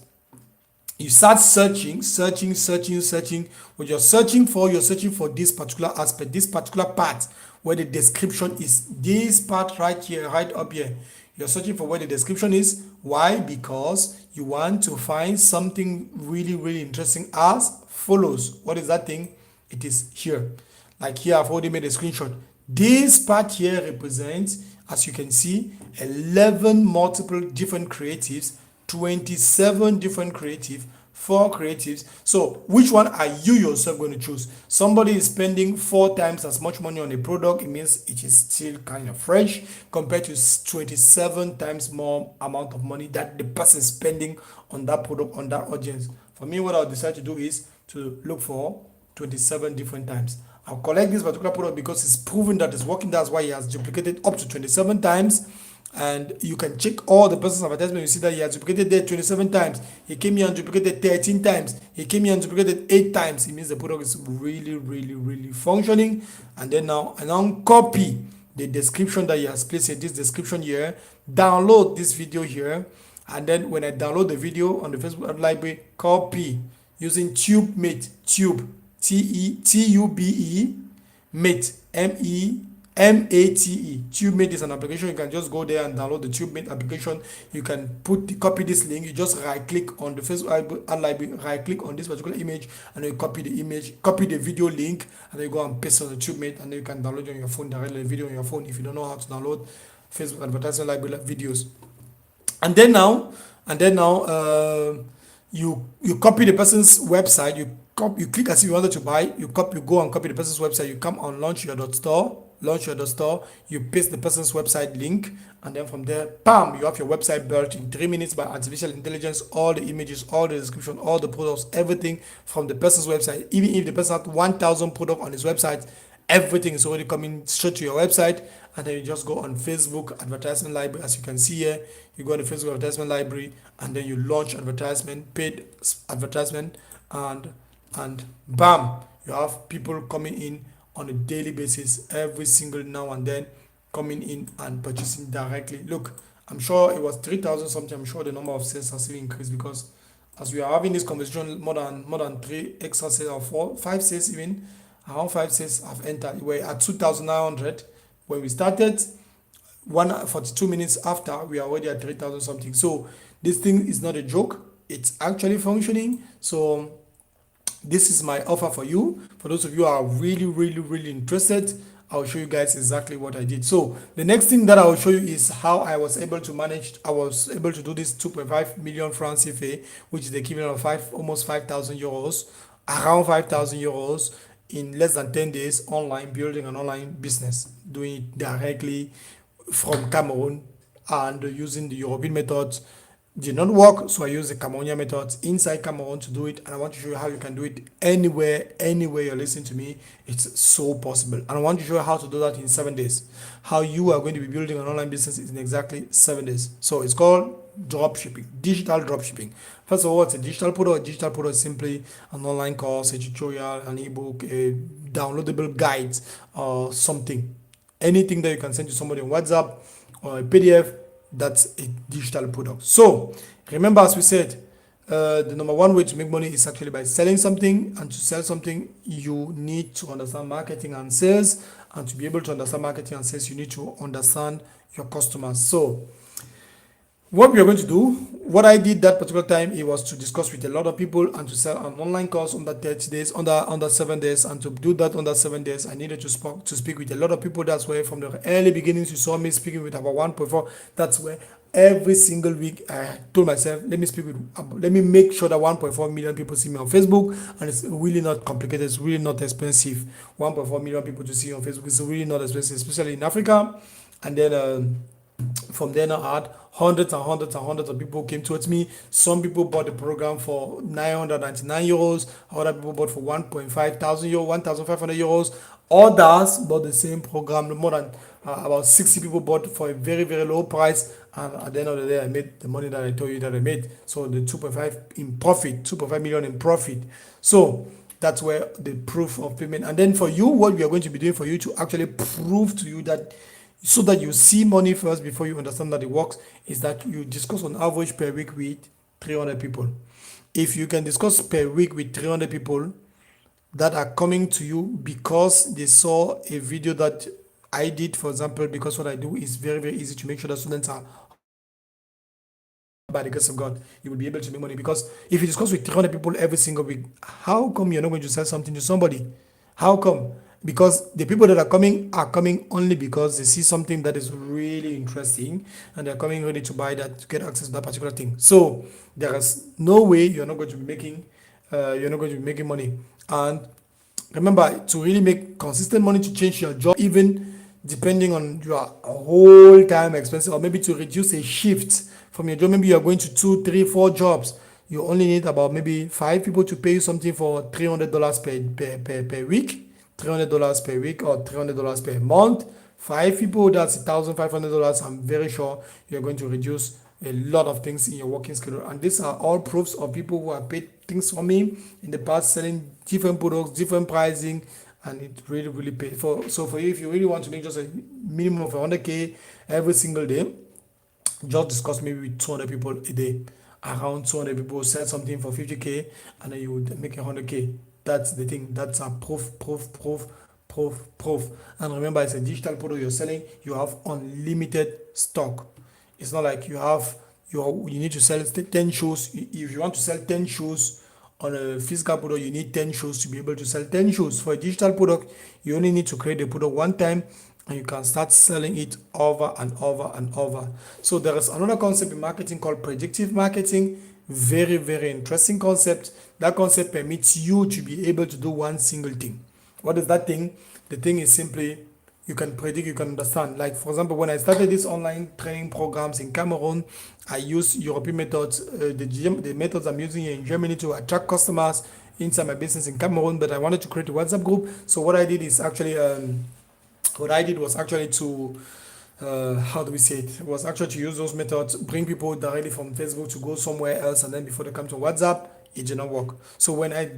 You start searching. What you're searching for this particular aspect, this particular part where the description is, this part right here, right up here. You're searching for where the description is. Why? Because you want to find something really, really interesting as follows. What is that thing? It is here. Like here, I've already made a screenshot. This part here represents, as you can see, 11 multiple different creatives, 27 different creative, 4 creatives. So which one are you yourself going to choose? Somebody is spending 4 times as much money on a product. It means it is still kind of fresh compared to 27 times more amount of money that the person is spending on that product, on that audience. For me, what I'll decide to do is to look for 27 different times. I'll collect this particular product because it's proven that it's working. That's why he has duplicated up to 27 times. And you can check all the person's advertisement. You see that he has duplicated there 27 times. He came here and duplicated 13 times. He came here and duplicated 8 times. It means the product is really, really, really functioning. And then now copy the description that he has placed in this description here. Download this video here. And then when I download the video on the Facebook ad library, copy using TubeMate, Tube, T-U-B-E, Mate, M-E-M-A-T-E. TubeMate is an application. You can just go there and download the TubeMate application. You can copy this link. You just right click on the Facebook ad library, right click on this particular image, and then you copy the image, copy the video link, and then you go and paste on the TubeMate, and then you can download it on your phone directly, the video on your phone if you don't know how to download Facebook advertisement library videos. And then now, you copy the person's website. You click as if you wanted to buy. You go and copy the person's website. You come on launch your store. You paste the person's website link, and then from there, bam, you have your website built in 3 minutes by artificial intelligence. All the images, all the description, all the products, everything from the person's website. Even if the person has 1,000 products on his website, everything is already coming straight to your website. And then you just go on Facebook advertisement library. As you can see here, you go on the Facebook advertisement library, and then you launch advertisement, paid advertisement, and bam, you have people coming in on a daily basis, every single now and then, coming in and purchasing directly. Look, I'm sure it was 3,000 something. I'm sure the number of sales has still increased, because as we are having this conversation, more than 3 extra sales, or 4, 5 sales, even around 5 sales have entered. We're at 2,900 when we started. 42 minutes after, we are already at 3,000 something. So this thing is not a joke. It's actually functioning. So this is my offer for you. For those of you who are really, really, really interested, I'll show you guys exactly what I did. So the next thing that I will show you is how I was able to do this 2.5 million francs CFA, which is the equivalent of almost 5,000 euros, around 5,000 euros in less than 10 days, online, building an online business, doing it directly from Cameroon and using the European methods. Did not work, so I use the Cameroonian methods inside Cameroon to do it, and I want to show you how you can do it anywhere you're listening to me. It's so possible, and I want to show you how to do that in 7 days. How you are going to be building an online business in exactly 7 days. So it's called drop shipping, digital drop shipping. First of all, it's a digital product. A digital product is simply an online course, a tutorial, an ebook, a downloadable guide, or something. Anything that you can send to somebody on WhatsApp or a PDF. That's a digital product. So remember, as we said, the number one way to make money is actually by selling something. And to sell something, you need to understand marketing and sales. And to be able to understand marketing and sales, you need to understand your customers. So what we are going to do, what I did that particular time, it was to discuss with a lot of people and to sell an online course under 30 days, under 7 days. And to do that under 7 days, I needed to speak with a lot of people. That's where from the early beginnings, you saw me speaking with about 1.4. That's where every single week. I told myself, let me make sure that 1.4 million people see me on Facebook, and it's really not complicated. It's really not expensive. 1.4 million people to see on Facebook is really not expensive, especially in Africa. And then from then on out, hundreds and hundreds and hundreds of people came towards me. Some people bought the program for 999 euros. Other people bought for 1.5 thousand euros, 1,500 euros. Others bought the same program. More than about 60 people bought for a very, very low price. And at the end of the day, I made the money that I told you that I made. So the 2.5 in profit, 2.5 million in profit. So that's where the proof of payment. And then for you, what we are going to be doing for you to actually prove to you that, so that you see money first before you understand that it works, is that you discuss on average per week with 300 people. If you can discuss per week with 300 people that are coming to you because they saw a video that I did, for example, because what I do is very, very easy to make sure that students are, by the grace of God, you will be able to make money. Because if you discuss with 300 people every single week, how come you're not going to sell something to somebody? How come? Because the people that are coming only because they see something that is really interesting, and they're coming ready to buy that, to get access to that particular thing. So there is no way you're not going to be making money. And remember, to really make consistent money, to change your job, even depending on your whole time expenses, or maybe to reduce a shift from your job, maybe you're going to 2, 3, 4 jobs, you only need about maybe 5 people to pay you something for $300 per week, $300 per week, or $300 per month. 5 people, that's $1,500. I'm very sure you're going to reduce a lot of things in your working schedule. And these are all proofs of people who have paid things for me in the past, selling different products, different pricing, and it really paid for. So for you, if you really want to make just a minimum of 100k every single day, just discuss maybe with 200 people a day. Around 200 people sell something for 50k, and then you would make 100k. That's the thing. That's a proof. And remember, it's a digital product you're selling. You have unlimited stock. It's not like you need to sell 10 shoes. If you want to sell 10 shoes on a physical product, you need 10 shoes to be able to sell 10 shoes. For a digital product, you only need to create the product one time, and you can start selling it over and over and over. So there is another concept in marketing called predictive marketing. Very, very interesting concept. That concept permits you to be able to do one single thing. What is that thing? The thing is simply, you can predict, you can understand. Like, for example, when I started these online training programs in Cameroon, I use European methods, the methods I'm using here in Germany to attract customers inside my business in Cameroon, but I wanted to create a WhatsApp group. So what I did is actually, to how do we say it? It was actually to use those methods, bring people directly from Facebook to go somewhere else, and then before they come to WhatsApp, it did not work. So when I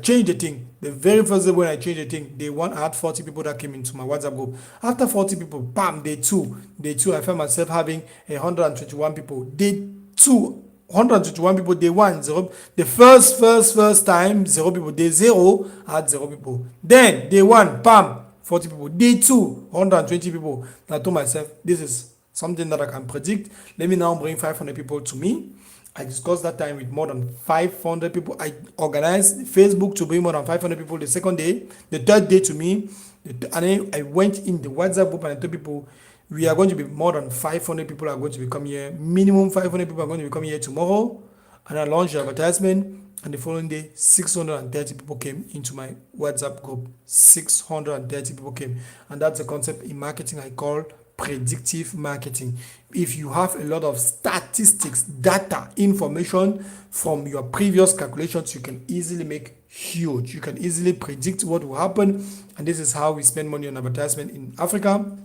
changed the thing, the very first day when I changed the thing, day one, I had 40 people that came into my WhatsApp group. After 40 people, bam, day two, I found myself having 121 people. Day two, 121 people. Day one, 0. The first time, 0 people. Day 0, I had 0 people. Then day one, bam, 40 people. Day 2, 120 people. And I told myself, this is something that I can predict. Let me now bring 500 people to me. I discussed that time with more than 500 people. I organized Facebook to bring more than 500 people the second day. The third day to me, and then I went in the WhatsApp group and I told people, we are going to be more than 500 people are going to be coming here. Minimum 500 people are going to be coming here tomorrow. And I launched the advertisement. And the following day, 630 people came into my WhatsApp group. 630 people came. And that's a concept in marketing I call predictive marketing. If you have a lot of statistics, data, information from your previous calculations, you can easily make huge. You can easily predict what will happen. And this is how we spend money on advertisement in Africa.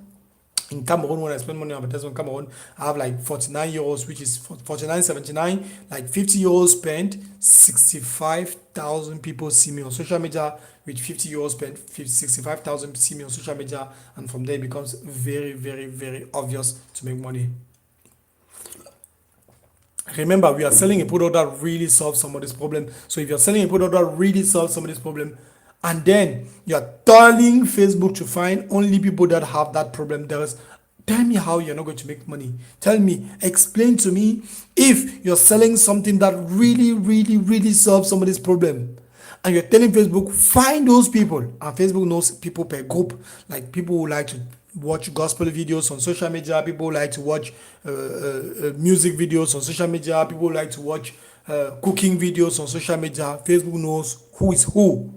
In Cameroon, when I spend money on advertisement in Cameroon, I have like 49 euros, which is 49.79, like 50 euros spent, 65,000 people see me on social media. With 50 euros spent, 65,000 see me on social media, and from there it becomes very, very, very obvious to make money. Remember, we are selling a product that really solves somebody's problem. So if you're selling a product that really solves somebody's problem, and then you're telling Facebook to find only people that have that problem, tell me how you're not going to make money. Tell me, explain to me if you're selling something that really, really, really solves somebody's problem. And you're telling Facebook, find those people. And Facebook knows people per group, like people who like to watch gospel videos on social media. People like to watch music videos on social media. People like to watch cooking videos on social media. Facebook knows who is who.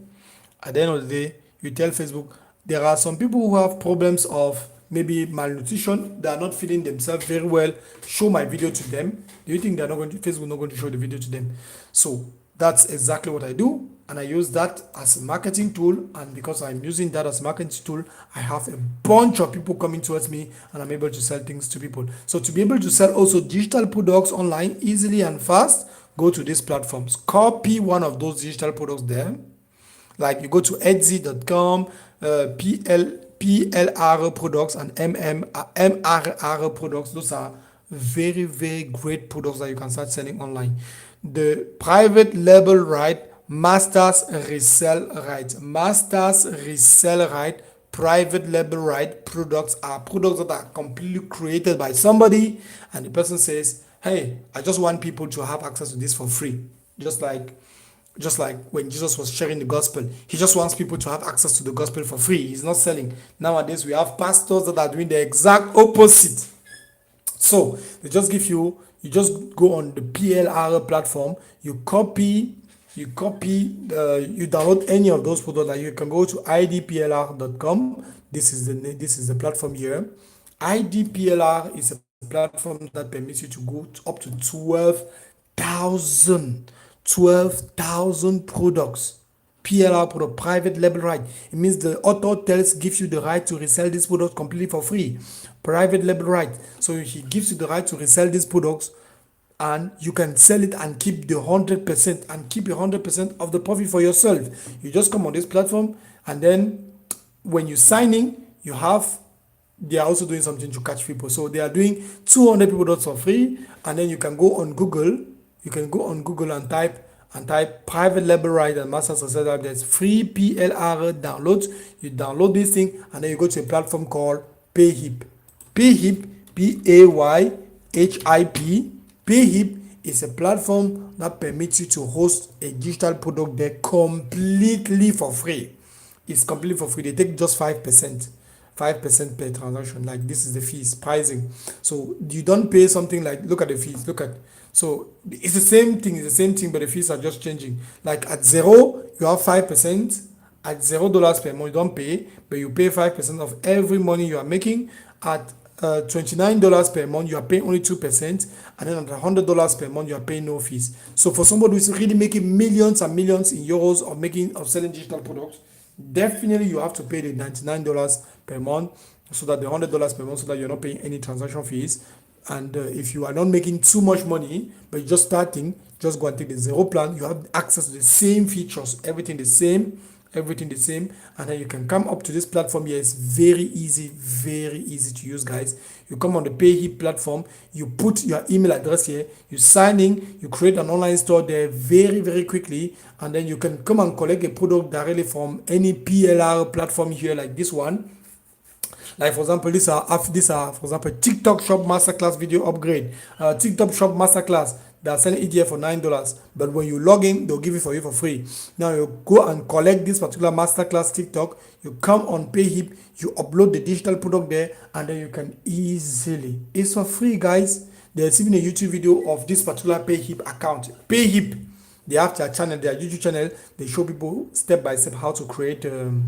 At the end of the day, you tell Facebook there are some people who have problems of maybe malnutrition. They are not feeding themselves very well. Show my video to them. Do you think they're not going to Facebook not going to show the video to them? So that's exactly what I do, and I use that as a marketing tool. And because I'm using that as a marketing tool, I have a bunch of people coming towards me, and I'm able to sell things to people. So to be able to sell also digital products online easily and fast, go to these platforms, copy one of those digital products there. Like you go to Etsy.com, PLR products and MRR products. Those are very, very great products that you can start selling online. The private label right, masters resell right, private label right products are products that are completely created by somebody, and the person says, hey, I just want people to have access to this for free. Just like when Jesus was sharing the gospel, he just wants people to have access to the gospel for free. He's not selling. Nowadays, we have pastors that are doing the exact opposite. So they just give you just go on the PLR platform, you download any of those products. Like you can go to idplr.com. This is the platform here. IDPLR is a platform that permits you to go up to 12,000 products. PLR product, private label right. It means the author gives you the right to resell this product completely for free. Private label right. So he gives you the right to resell these products, and you can sell it and keep the 100% and keep 100% of the profit for yourself. You just come on this platform, and then when you sign in, they are also doing something to catch people. So they are doing 200 people products for free, and then you can go on Google. You can go on Google and type private label right and masters of setup. There's free PLR downloads. You download this thing, and then you go to a platform called Payhip. Payhip, PAYHIP. Payhip is a platform that permits you to host a digital product there completely for free. It's completely for free. They take just 5%. 5% per transaction. Like, this is the fees pricing. So you don't pay something like, look at the fees. So it's the same thing, but the fees are just changing. Like at zero, you have 5%. At $0 per month, you don't pay, but you pay 5% of every money you are making. At $29 per month, you are paying only 2%, and then at $100 per month, you are paying no fees. So for somebody who's really making millions and millions in euros of selling digital products, definitely you have to pay the $99 per month, so that the $100 per month, so that you're not paying any transaction fees. And if you are not making too much money, but you're just starting, just go and take the zero plan. You have access to the same features, everything the same, and then you can come up to this platform here. It's very easy to use, guys. You come on the Payhip platform, you put your email address here, you sign in, you create an online store there very quickly, and then you can come and collect a product directly from any PLR platform here, like this one. Like for example, these are for example TikTok Shop Masterclass video upgrade. TikTok Shop Masterclass, they are selling it here for $9, but when you log in, they'll give it for you for free. Now you go and collect this particular masterclass TikTok. You come on Payhip, you upload the digital product there, and then you can easily. It's for free, guys. There's even a YouTube video of this particular Payhip account. Payhip, they have their channel, their YouTube channel. They show people step by step how to create an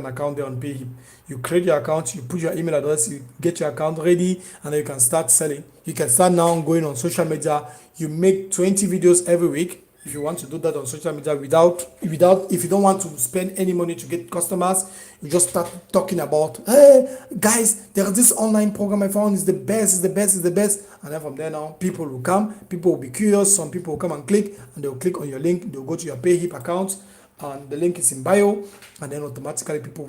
account there on Payhip. You create your account, you put your email address, you get your account ready, and then you can start selling. You can start now going on social media. You make 20 videos every week. If you want to do that on social media if you don't want to spend any money to get customers, you just start talking about, hey guys, there's this online program I found is the best. And then from there now, people will come, people will be curious, some people will come and click, and they'll click on your link, they'll go to your Payhip account, and the link is in bio, and then automatically people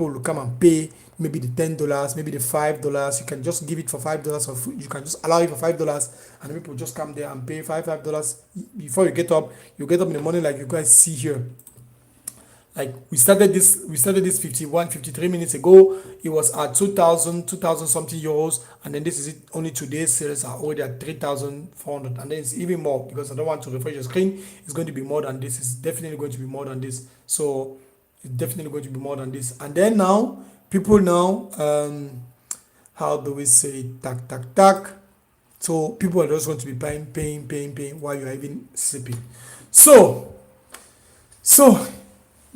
will come and pay maybe the $10, maybe the $5. You can just give it for $5, or you can just allow it for $5, and people just come there and pay $5 before you get up in the morning, like you guys see here. Like we started this 53 minutes ago. It was at 2,000 something euros, and then this is it. Only today's sales are already at 3,400, and then it's even more because I don't want to refresh your screen. It's going to be more than this. It's definitely going to be more than this. So it's definitely going to be more than this. And then now people now, how do we say it? Tack. So people are just going to be paying while you're even sleeping. So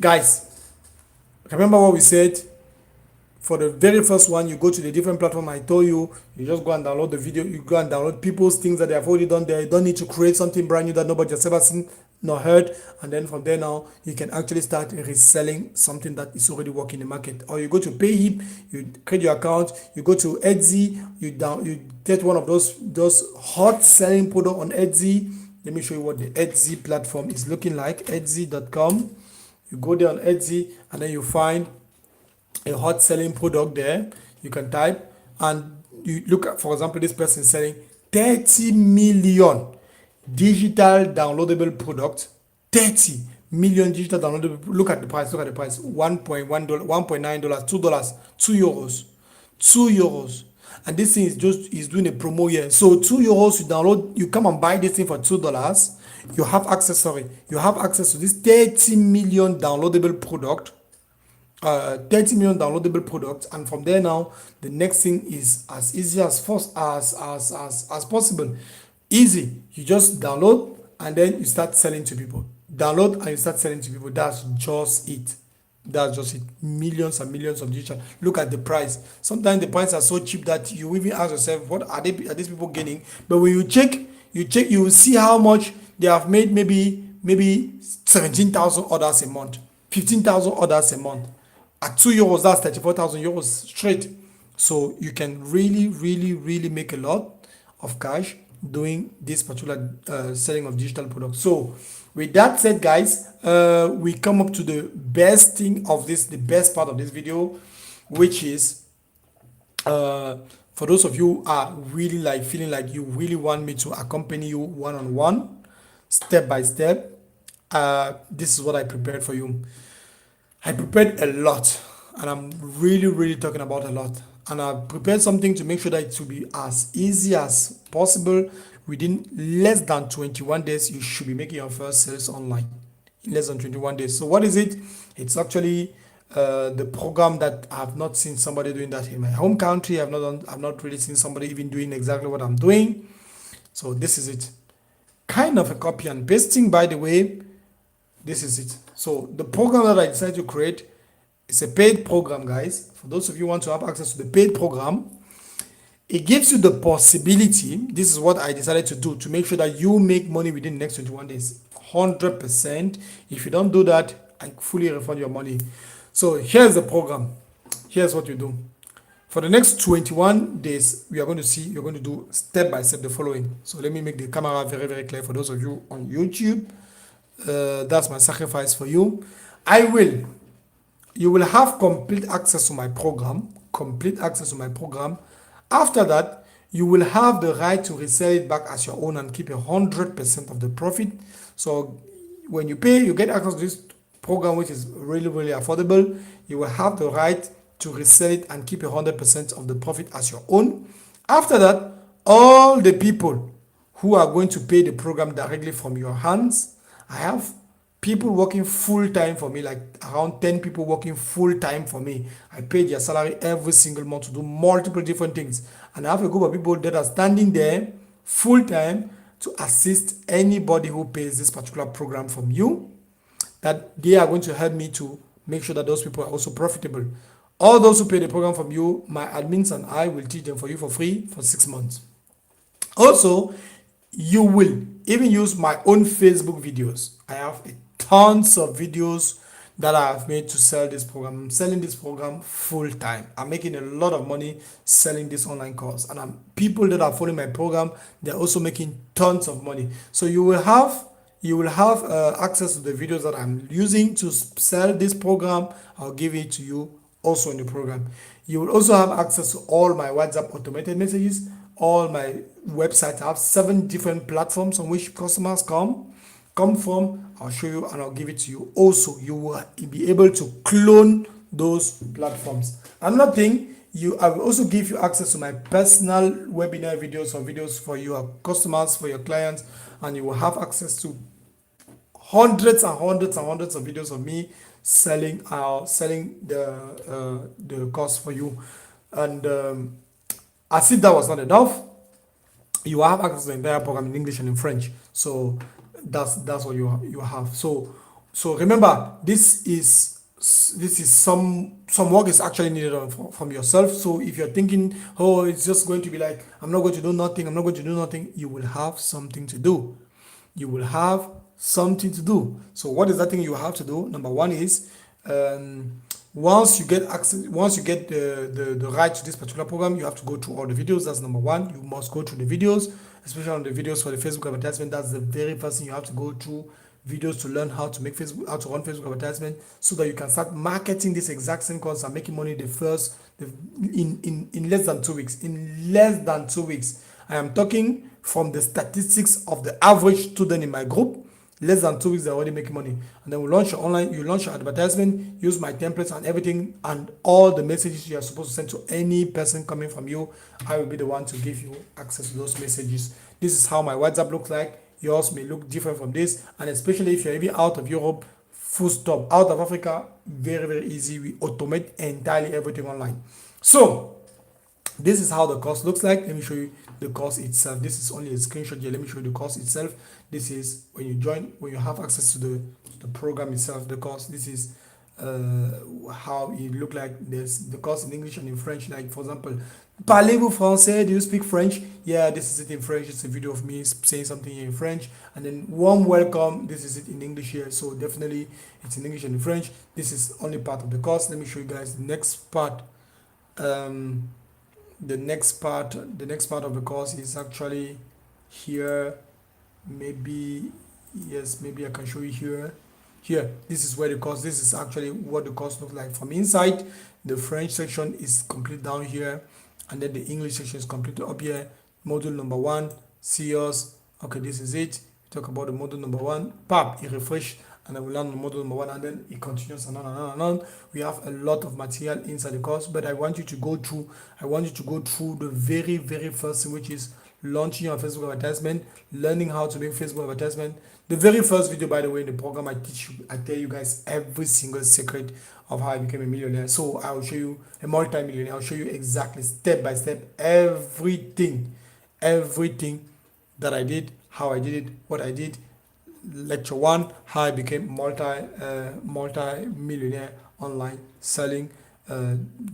guys, remember what we said. For the very first one, you go to the different platform I told you. You just go and download the video. You go and download people's things that they have already done there. You don't need to create something brand new that nobody has ever seen nor heard. And then from there now, you can actually start reselling something that is already working in the market. Or you go to Payhip, you create your account. You go to Etsy, you get one of those hot selling product on Etsy. Let me show you what the Etsy platform is looking like. Etsy.com. You go there on Etsy, and then you find a hot selling product there. You can type and you look at, for example, this person is selling 30 million digital downloadable product. 30 million digital downloadable. Look at the price. $1.9, $2, €2. And this thing is doing a promo here. So €2, you download, you come and buy this thing for $2. You have access to this 30 million downloadable product. 30 million downloadable products, and from there now the next thing is as easy as possible. Easy. You just download and then you start selling to people. That's just it. Millions and millions of digital. Look at the price. Sometimes the prices are so cheap that you even ask yourself, what are these people gaining? But when you check, you will see how much they have made. Maybe 17,000 orders a month, 15,000 orders a month. At €2, that's 34,000 euros straight. So you can really make a lot of cash doing this particular selling of digital products. So with that said, guys, we come up to the best part of this video, which is for those of you who are really feeling like you really want me to accompany you one-on-one, step by step. This is what I prepared for you. I prepared a lot, and I'm really talking about a lot. And I prepared something to make sure that it will be as easy as possible. Within less than 21 days, you should be making your first sales online. In less than 21 days. So what is it? It's actually the program that I have not seen somebody doing that in my home country. I've not really seen somebody even doing exactly what I'm doing. So this is it. Kind of a copy and pasting, by the way. This is it. So the program that I decided to create is a paid program, guys. For those of you who want to have access to the paid program, it gives you the possibility. This is what I decided to do to make sure that you make money within the next 21 days. 100%. If you don't do that, I fully refund your money. So here's the program. Here's what you do. For the next 21 days, you're going to do step by step the following. So let me make the camera very clear for those of you on YouTube. That's my sacrifice for you. You will have complete access to my program. After that, you will have the right to resell it back as your own and keep 100% of the profit. So when you pay, you get access to this program, which is really affordable. You will have the right to resell it and keep 100% of the profit as your own. After that, all the people who are going to pay the program directly from your hands, I have people working full-time for me, like around 10 people working full-time for me. I pay their salary every single month to do multiple different things. And I have a group of people that are standing there full-time to assist anybody who pays this particular program from you, that they are going to help me to make sure that those people are also profitable. All those who pay the program from you, my admins and I will teach them for you for free for 6 months. Also, you will even use my own Facebook videos. I have tons of videos that I have made to sell this program. I'm selling this program full time. I'm making a lot of money selling this online course, and people that are following my program, they're also making tons of money. So you will have access to the videos that I'm using to sell this program. I'll give it to you also in the program. You will also have access to all my WhatsApp automated messages, all my websites. I have 7 different platforms on which customers come from. I'll show you and I'll give it to you. Also, you will be able to clone those platforms. Another thing, I will also give you access to my personal webinar videos or videos for your customers, for your clients, and you will have access to hundreds and hundreds and hundreds of videos of me selling the course for you. And as if that was not enough, you have access to the entire program in English and in French. So that's what you have. So remember, this is some work is actually needed from yourself. So if you're thinking, oh, it's just going to be like, I'm not going to do nothing, you will have something to do. You will have something to do. So what is that thing you have to do? Number one is, once you get access, once you get the right to this particular program, you have to go through all the videos. That's number one. You must go through the videos, especially on the videos for the Facebook advertisement. That's the very first thing you have to go through. Videos to learn how to make Facebook, how to run Facebook advertisement, so that you can start marketing this exact same course and making money in less than 2 weeks. In less than 2 weeks, I am talking from the statistics of the average student in my group. Less than 2 weeks, they're already making money. And then we launch your online, you launch your advertisement, use my templates and everything, and all the messages you are supposed to send to any person coming from you, I will be the one to give you access to those messages. This is how my WhatsApp looks like. Yours may look different from this, and especially if you're even out of Europe, full stop. Out of Africa, very, very easy. We automate entirely everything online. So this is how the course looks like. Let me show you the course itself. This is only a screenshot here. Let me show you the course itself. This is when you join, when you have access to the program itself, the course. This is how it look like. There's the course in English and in French. Like, for example, parlez-vous français? Do you speak French? Yeah, this is it in French. It's a video of me saying something in French. And then warm welcome. This is it in English here. So definitely it's in English and in French. This is only part of the course. Let me show you guys the next part. The next part of the course is actually here. Maybe, yes, maybe I can show you here. This is where the course, this is actually what the course looks like from inside. The French section is complete down here, and then the English section is completely up here. Module number 1, see us. Okay, this is it. Talk about the module number 1. Pap, it refresh, and then we learn on module number 1, and then it continues and on and on and on. We have a lot of material inside the course, but I want you to go through the very, very first thing, which is launching your Facebook advertisement, learning how to make Facebook advertisement. The very first video, by the way, in the program, I tell you guys every single secret of how I became a millionaire. So I will show you a multi-millionaire. I'll show you exactly step by step everything that I did, how I did it, what I did. Lecture 1, how I became multi-millionaire online selling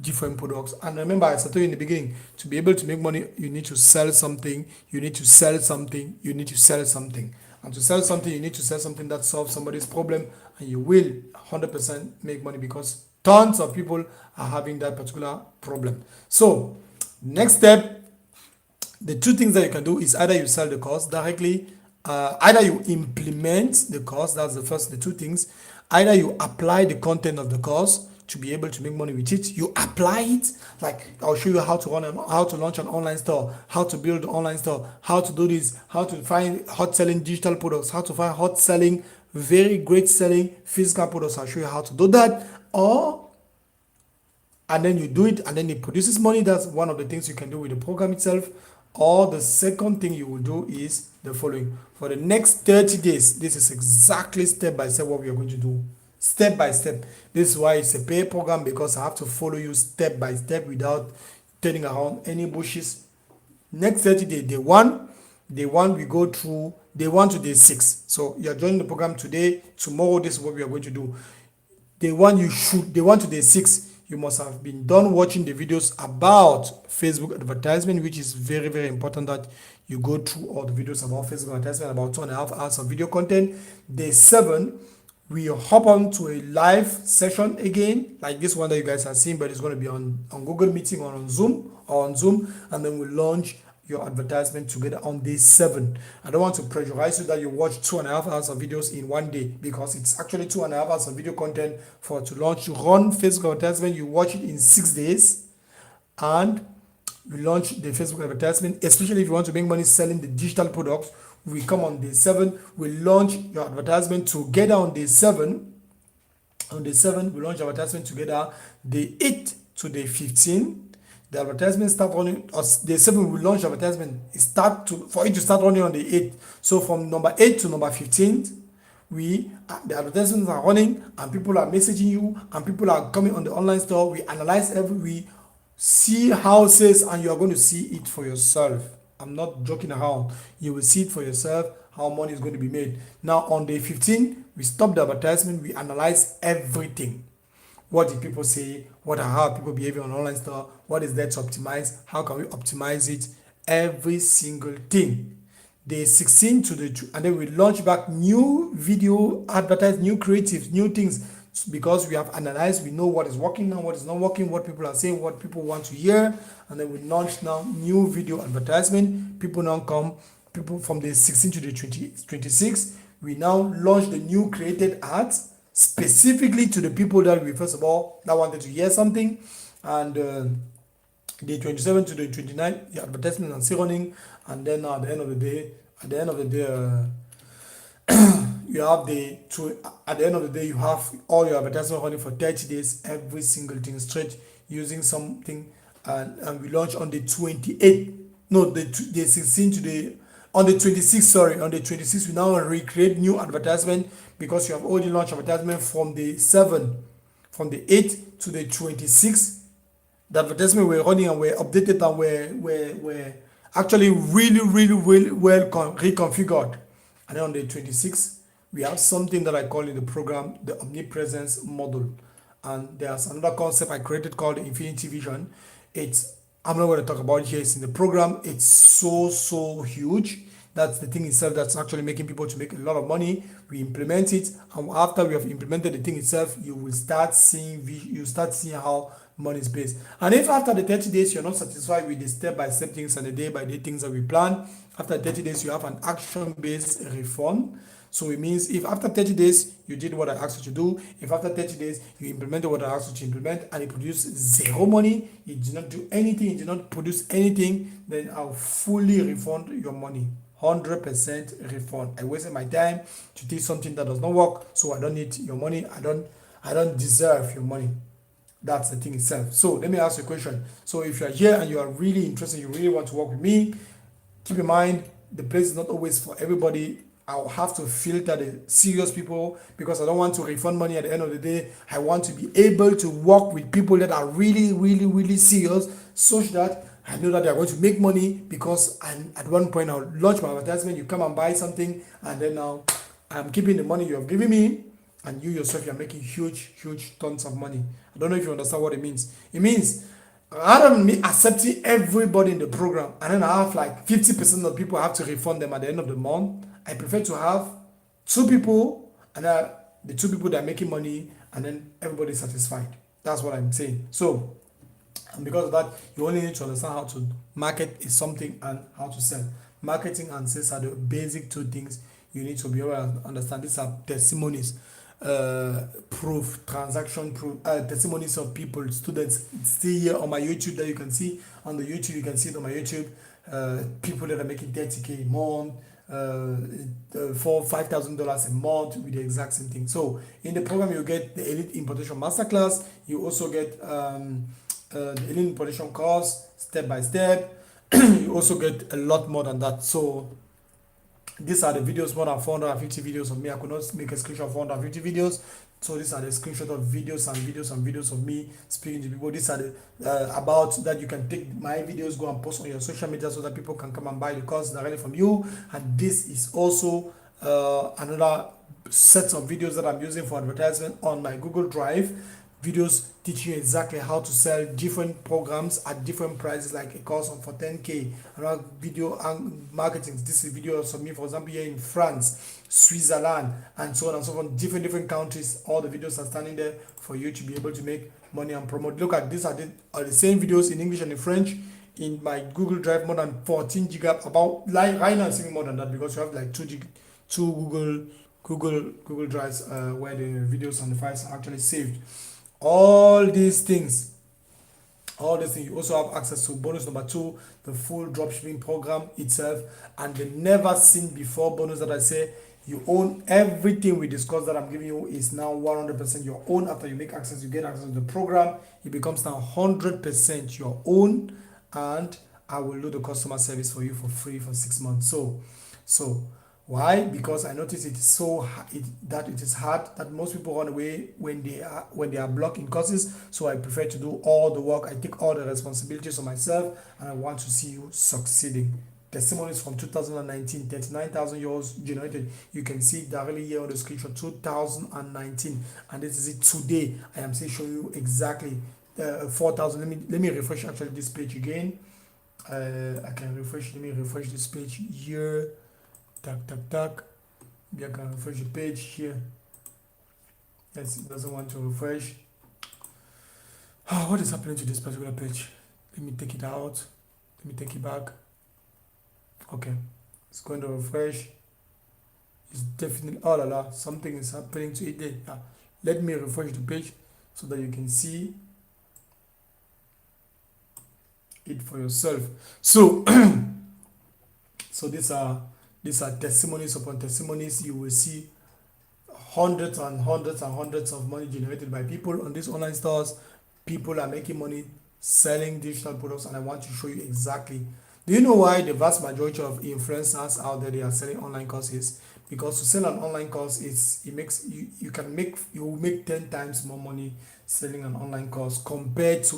different products. And remember, as I told you in the beginning, to be able to make money, you need to sell something, you need to sell something, you need to sell something. And to sell something, you need to sell something that solves somebody's problem, and you will 100% make money, because tons of people are having that particular problem. So next step, the two things that you can do is either you sell the course directly, either you implement the course. That's the two things. Either you apply the content of the course to be able to make money with it. You apply it, like I'll show you how to launch an online store, how to build an online store, how to do this, how to find hot selling digital products, how to find hot selling, very great selling physical products. I'll show you how to do that. And then you do it, and then it produces money. That's one of the things you can do with the program itself. Or the second thing you will do is the following. For the next 30 days, this is exactly step by step what we are going to do. Step by step. This is why it's a paid program, because I have to follow you step by step without turning around any bushes. Next 30 days, day one we go through day 1 to day 6. So you're joining the program today. Tomorrow, this is what we are going to do. Day 1 to day 6, you must have been done watching the videos about Facebook advertisement, which is very, very important that you go through all the videos about Facebook advertisement, about 2.5 hours of video content. Day 7, we hop on to a live session again, like this one that you guys are seeing, but it's going to be on Google Meeting or on Zoom, and then we launch your advertisement together on day 7. I don't want to pressurize you that you watch 2.5 hours of videos in one day, because it's actually 2.5 hours of video content for run Facebook advertisement. You watch it in 6 days, and you launch the Facebook advertisement, especially if you want to make money selling the digital products. We come on day 7, we launch your advertisement together on day 7. On day 7, we launch advertisement together. Day 8 to day 15, the advertisement start running. Day 7, we launch advertisement. For it to start running on day 8. So from number 8 to number 15, the advertisements are running and people are messaging you and people are coming on the online store. We analyze we see how sales, and you are going to see it for yourself. I'm not joking around. You will see it for yourself how money is going to be made. Now on day 15, we stop the advertisement. We analyze everything. What did people say? How are people behaving on online store? What is there to optimize? How can we optimize it? Every single thing. Day 16 to and then we launch back new video, advertise new creatives, new things, because we have analyzed, we know what is working now, what is not working, what people are saying, what people want to hear, and then we launch now new video advertisement. People now come, people from the 16 to the 26, we now launch the new created ads specifically to the people that we first of all that wanted to hear something, and the 27 to the 29, the advertisement and still running, and then at the end of the day, you have at the end of the day, you have all your advertisement running for 30 days, every single thing straight using something, and we launch on the 28th, no, the 16 to the, on the 26th, sorry, on the 26th, we now recreate new advertisement because you have already launched advertisement from the 7th, from the 8th to the 26th. The advertisement were running and were updated and were actually really well reconfigured. And then on the 26th, we have something that I call in the program the omnipresence model. And there's another concept I created called the infinity vision. I'm not going to talk about it here. It's in the program. It's so huge. That's the thing itself that's actually making people to make a lot of money. We implement it, and after we have implemented the thing itself, you will start seeing how money is based. And if after the 30 days you're not satisfied with the step-by-step things and the day-by-day things that we plan, after 30 days you have an action-based refund. So it means if after 30 days you did what I asked you to do, if after 30 days you implemented what I asked you to implement and it produced zero money, you did not do anything, you did not produce anything, then I'll fully refund your money. 100% refund. I wasted my time to teach something that does not work, so I don't need your money. I don't deserve your money. That's the thing itself. So let me ask you a question. So if you are here and you are really interested, you really want to work with me, keep in mind the place is not always for everybody. I'll have to filter the serious people because I don't want to refund money at the end of the day. I want to be able to work with people that are really serious, such that I know that they are going to make money, because at one point I'll launch my advertisement, you come and buy something, and then now I'm keeping the money you have given me, and you yourself, you're making huge tons of money. I don't know if you understand what it means. It means rather than me accepting everybody in the program and then I have like 50% of people I have to refund them at the end of the month, I prefer to have 2 people, and the 2 people that are making money, and then everybody is satisfied. That's what I'm saying. So, and because of that, you only need to understand how to market is something and how to sell. Marketing and sales are the basic 2 things you need to be able to understand. These are testimonies, proof, transaction proof, testimonies of people, students. It's still here on my YouTube that you can see. On the YouTube, you can see it on my YouTube. People that are making 30K a month, $4,000-$5,000 a month with the exact same thing. So in the program, you get the Elite Importation Masterclass. You also get the Elite Importation course, step by step. You also get a lot more than that. So these are the videos, more than 450 videos of me. I could not make a screenshot of 450 videos. So these are the screenshot of videos of me speaking to people. These are the about that you can take my videos, go and post on your social media so that people can come and buy the course directly from you. And this is also another set of videos that I'm using for advertisement on my Google Drive. Videos teaching you exactly how to sell different programs at different prices, like a course for 10K. Another video on marketing. This is videos of me, for example, here in France, Switzerland, and so on and so on. Different countries. All the videos are standing there for you to be able to make money and promote. Look at this. Are the same videos in English and in French in my Google Drive. More than 14 gigabytes. About like right now, it's even more than that, because you have like two Google Drives where the videos and the files are actually saved. All these things, you also have access to bonus number 2, the full dropshipping program itself, and the never seen before bonus that I say you own. Everything we discussed that I'm giving you is now 100% your own. After you make access, you get access to the program. It becomes now 100% your own, and I will do the customer service for you for free for 6 months. So Why? Because I notice it is so that it is hard that most people run away when they are blocked in courses. So I prefer to do all the work. I take all the responsibilities on myself, and I want to see you succeeding. Testimonies from 2019, 39,000 euros generated. You can see directly here on the screenshot, 2019, and this is it today. I am still showing you exactly 4,000. Let me refresh actually this page again. I can refresh. Let me refresh this page here. Tac. Maybe I can refresh the page here. Yes, it doesn't want to refresh. What is happening to this particular page? Let me take it out. Let me take it back. Okay, it's going to refresh. It's definitely, oh la la, something is happening to it there. Yeah. Let me refresh the page so that you can see it for yourself. So so these are testimonies upon testimonies. You will see hundreds and hundreds and hundreds of money generated by people on these online stores. People are making money selling digital products, and I want to show you exactly. Do you know why the vast majority of influencers out there, they are selling online courses? Because to sell an online course, you will make 10 times more money selling an online course compared to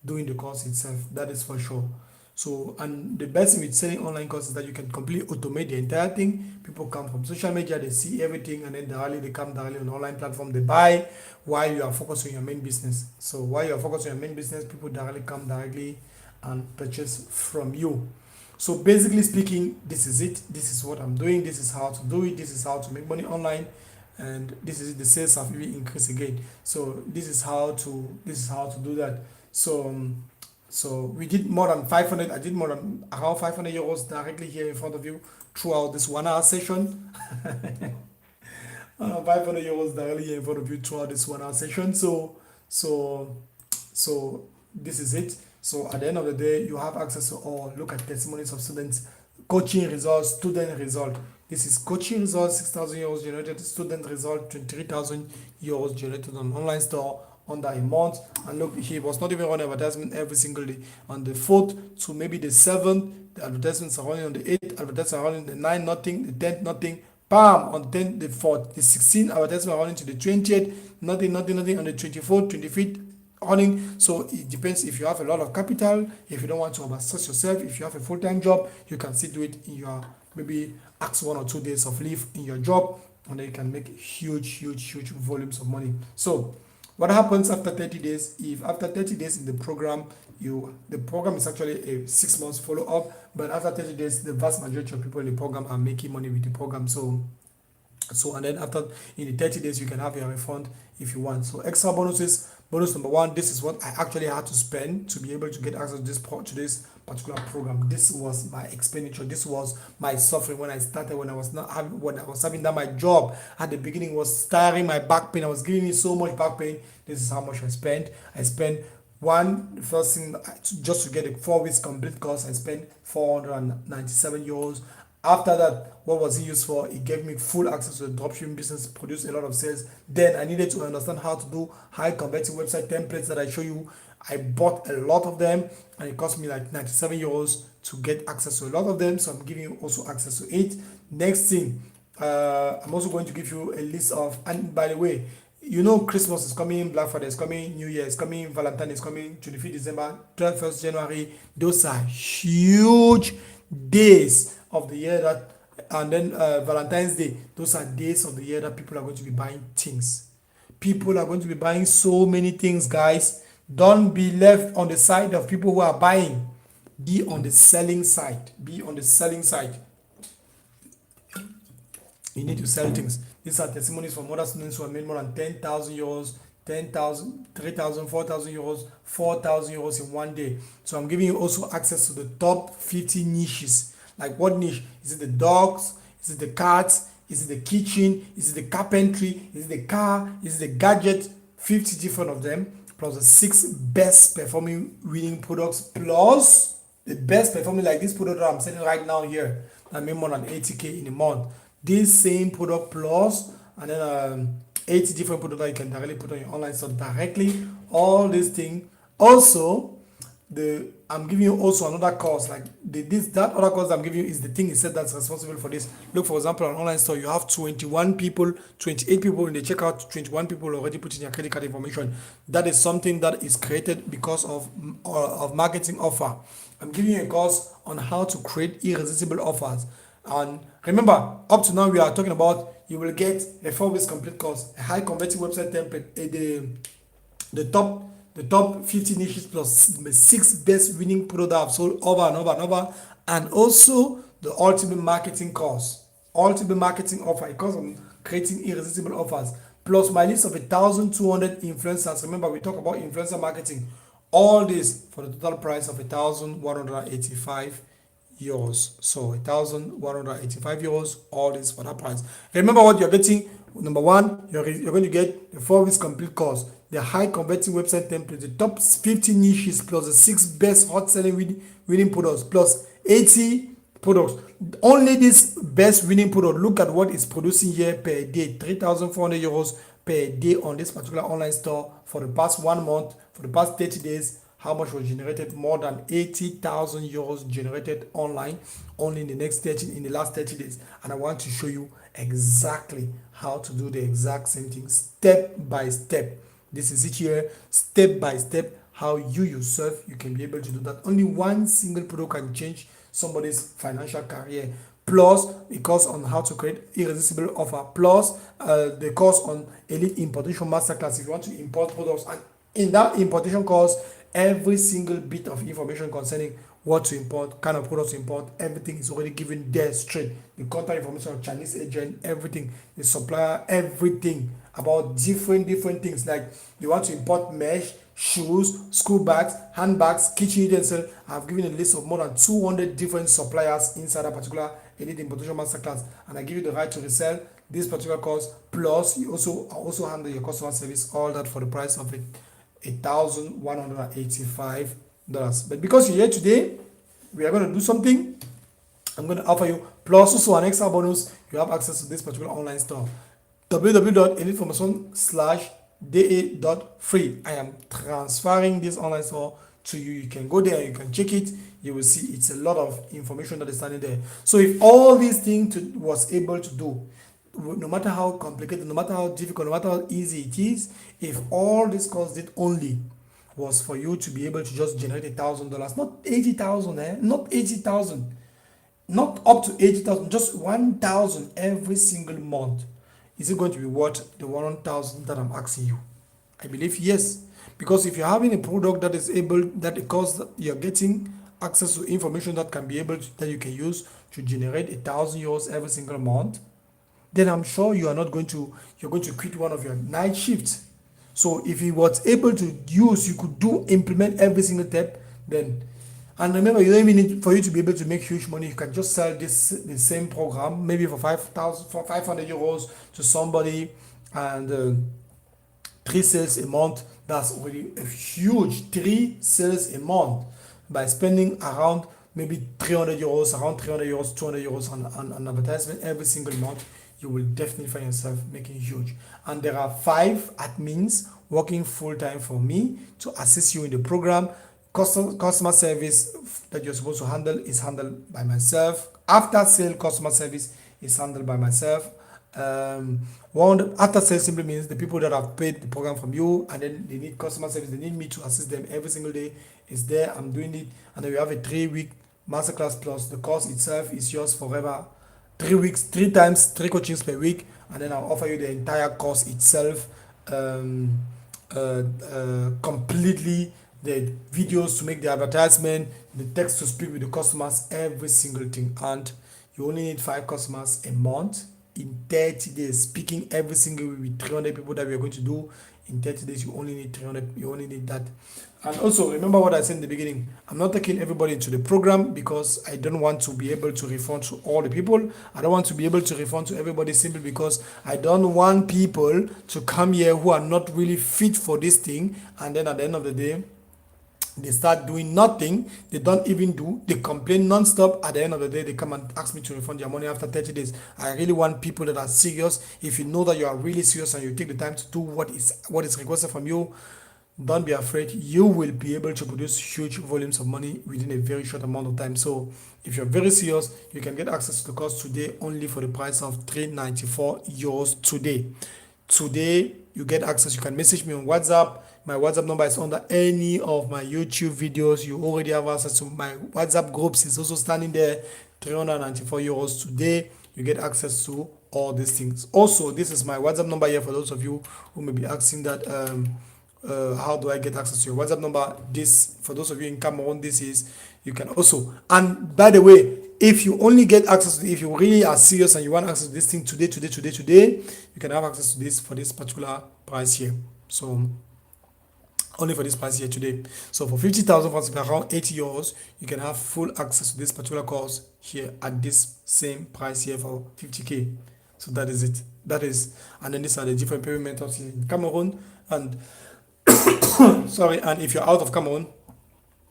doing the course itself. That is for sure. So, and the best thing with selling online courses is that you can completely automate the entire thing. People come from social media, they see everything, and then they come directly on the online platform, they buy while you are focused on your main business. So while you are focused on your main business, people come directly and purchase from you. So basically speaking, this is it. This is what I'm doing. This is how to do it. This is how to make money online, and this is the sales have really increased again. So this is how to do that. So we did more than 500. I did more than around 500 euros directly here in front of you throughout this 1 hour session. 500 euros directly here in front of you throughout this 1 hour session. So this is it. So at the end of the day, you have access to all. Look at testimonies of students, coaching results, student result. This is coaching results, 6,000 euros generated. Student result, 23,000 euros generated on online store under a month. And look, he was not even running advertisement every single day. On the 4th to maybe the 7th, the advertisements are running. On the 8th, advertisements are running. The 9th, nothing. The 10th, nothing. Bam! On the 10th, the 4th, the 16th, advertisements are running to the 20th. Nothing. On the 24th, 25th, running. So it depends if you have a lot of capital, if you don't want to overstress yourself, if you have a full-time job, you can still do it in your, maybe ask 1 or 2 days of leave in your job, and then you can make huge volumes of money. So what happens after 30 days? If after 30 days in the program, the program is actually a 6 months follow-up, but after 30 days, the vast majority of people in the program are making money with the program. So and then after, in the 30 days, you can have your refund if you want. So extra bonuses. Bonus number 1, this is what I actually had to spend to be able to get access to this particular program. This was my expenditure. This was my suffering when I started, when I was having that my job at the beginning was tiring my back pain. I was giving me so much back pain. This is how much I spent. I spent the first thing, just to get a 4 weeks complete course, I spent 497 euros. After that, what was it used for? It gave me full access to the dropshipping business, produced a lot of sales. Then I needed to understand how to do high converting website templates that I show you. I bought a lot of them, and it cost me like 97 euros to get access to a lot of them. So I'm giving you also access to it. Next thing, I'm also going to give you a list of, and by the way, you know, Christmas is coming, Black Friday is coming, New Year is coming, Valentine is coming, 25th December, 1st January. Those are huge days of the year and then Valentine's Day. Those are days of the year that people are going to be buying things. People are going to be buying so many things, guys. Don't be left on the side of people who are buying. Be on the selling side. You need to sell things. These are testimonies from other students who have made more than 10,000 euros, 10,000, 3,000, 4,000 euros, 4,000 euros in 1 day. So I'm giving you also access to the top 50 niches. Like what niche? Is it the dogs? Is it the cats? Is it the kitchen? Is it the carpentry? Is it the car? Is it the gadget? 50 different of them, plus the 6 best performing winning products, plus the best performing, like this product that I'm selling right now here, that made more than 80k in a month. This same product plus, and then 80 different products that you can directly put on your online store directly. All these things. Also, I'm giving you also another course, like that other course I'm giving you is the thing itself that's responsible for this. Look, for example, an online store, you have 28 people in the checkout, 21 people already put in your credit card information. That is something that is created because of marketing offer. I'm giving you a course on how to create irresistible offers. And remember, up to now we are talking about you will get a 4 weeks complete course, a high converting website template, the top 50 niches plus the 6 best winning products that have sold over and over and over, and also the ultimate marketing course, ultimate marketing offer, a course on creating irresistible offers, plus my list of 1,200 influencers. Remember, we talk about influencer marketing. All this for the total price of 1,185 euros. So 1,185 euros, all this for that price. Remember what you're getting. Number one, you're going to get the 4 weeks complete course, the high converting website template, the top 50 niches plus the 6 best hot selling winning products plus 80 products. Only this best winning product, look at what it's producing here per day, 3,400 euros per day on this particular online store for the past 1 month, for the past 30 days. How much was generated? More than 80,000 euros generated online only in the last 30 days. And I want to show you exactly how to do the exact same thing step by step. This is it here, step by step, how you yourself you can be able to do that. Only one single product can change somebody's financial career, plus a course on how to create irresistible offer, plus the course on elite importation masterclass if you want to import products. And in that importation course, every single bit of information concerning what to import, kind of products to import, everything is already given there straight. The contact information of Chinese agent, everything, the supplier, everything about different things. Like you want to import mesh, shoes, school bags, handbags, kitchen utensils. I've given a list of more than 200 different suppliers inside a particular elite importation masterclass, and I give you the right to resell this particular course. Plus, you also handle your customer service, all that for the price of it. $1,185. But because you're here today, we are going to do something. I'm going to offer you plus also an extra bonus. You have access to this particular online store, www.eliteformation/da.free. I am transferring this online store to you. You can go there, you can check it. You will see it's a lot of information that is standing there. So if all these things was able to do, no matter how complicated, no matter how difficult, no matter how easy it is, if all this course did only was for you to be able to just generate $1,000, not 80,000, not 80,000, not up to 80,000, just 1,000 every single month, is it going to be worth the 1,000 that I'm asking you? I believe yes, because if you're having a product that is able, that the cost that you're getting access to information that can be able to, that you can use to generate 1,000 euros every single month, then I'm sure you're going to quit one of your night shifts. So if you was able to use, you could implement every single step, then, and remember, you don't even need, for you to be able to make huge money, you can just sell the same program, maybe for 500 euros to somebody, and 3 sales a month. That's already a huge 3 sales a month by spending around maybe 300 euros, around 300 euros, 200 euros on advertisement every single month. You will definitely find yourself making huge. And there are 5 admins working full-time for me to assist you in the program. Customer service that you're supposed to handle is handled by myself. After sale customer service is handled by myself. After sale simply means the people that have paid the program from you, and then they need customer service, they need me to assist them every single day. It's there, I'm doing it. And then we have a 3-week masterclass, plus the course itself is yours forever. 3 weeks, 3 times, 3 coachings per week, and then I'll offer you the entire course itself, completely, the videos to make the advertisement, the text to speak with the customers, every single thing. And you only need 5 customers a month in 30 days, speaking every single week with 300 people that we are going to do. In 30 days, you only need 300, you only need that. And also, remember what I said in the beginning, I'm not taking everybody into the program because I don't want to be able to refund to all the people. I don't want to be able to refund to everybody simply because I don't want people to come here who are not really fit for this thing, and then at the end of the day, they start doing nothing, they don't even do, they complain non-stop. At the end of the day, they come and ask me to refund their money after 30 days. I really want people that are serious. If you know that you are really serious and you take the time to do what is requested from you, don't be afraid. You will be able to produce huge volumes of money within a very short amount of time. So if you're very serious, you can get access to the course today only for the price of 394 euros today. Today you get access. You can message me on WhatsApp. My WhatsApp number is under any of my YouTube videos. You already have access to my WhatsApp groups. It's also standing there. 394 euros today. You get access to all these things. Also, this is my WhatsApp number here for those of you who may be asking that how do I get access to your WhatsApp number. This, for those of you in Cameroon, this is, you can also, and by the way, if you only get access to, if you really are serious and you want access to this thing today, you can have access to this for this particular price here. So only for this price here today. So for 50,000 francs, around 80 euros, you can have full access to this particular course here at this same price here for 50k. So that is it. That is, and then these are the different payment methods in Cameroon. And sorry, and if you're out of Cameroon,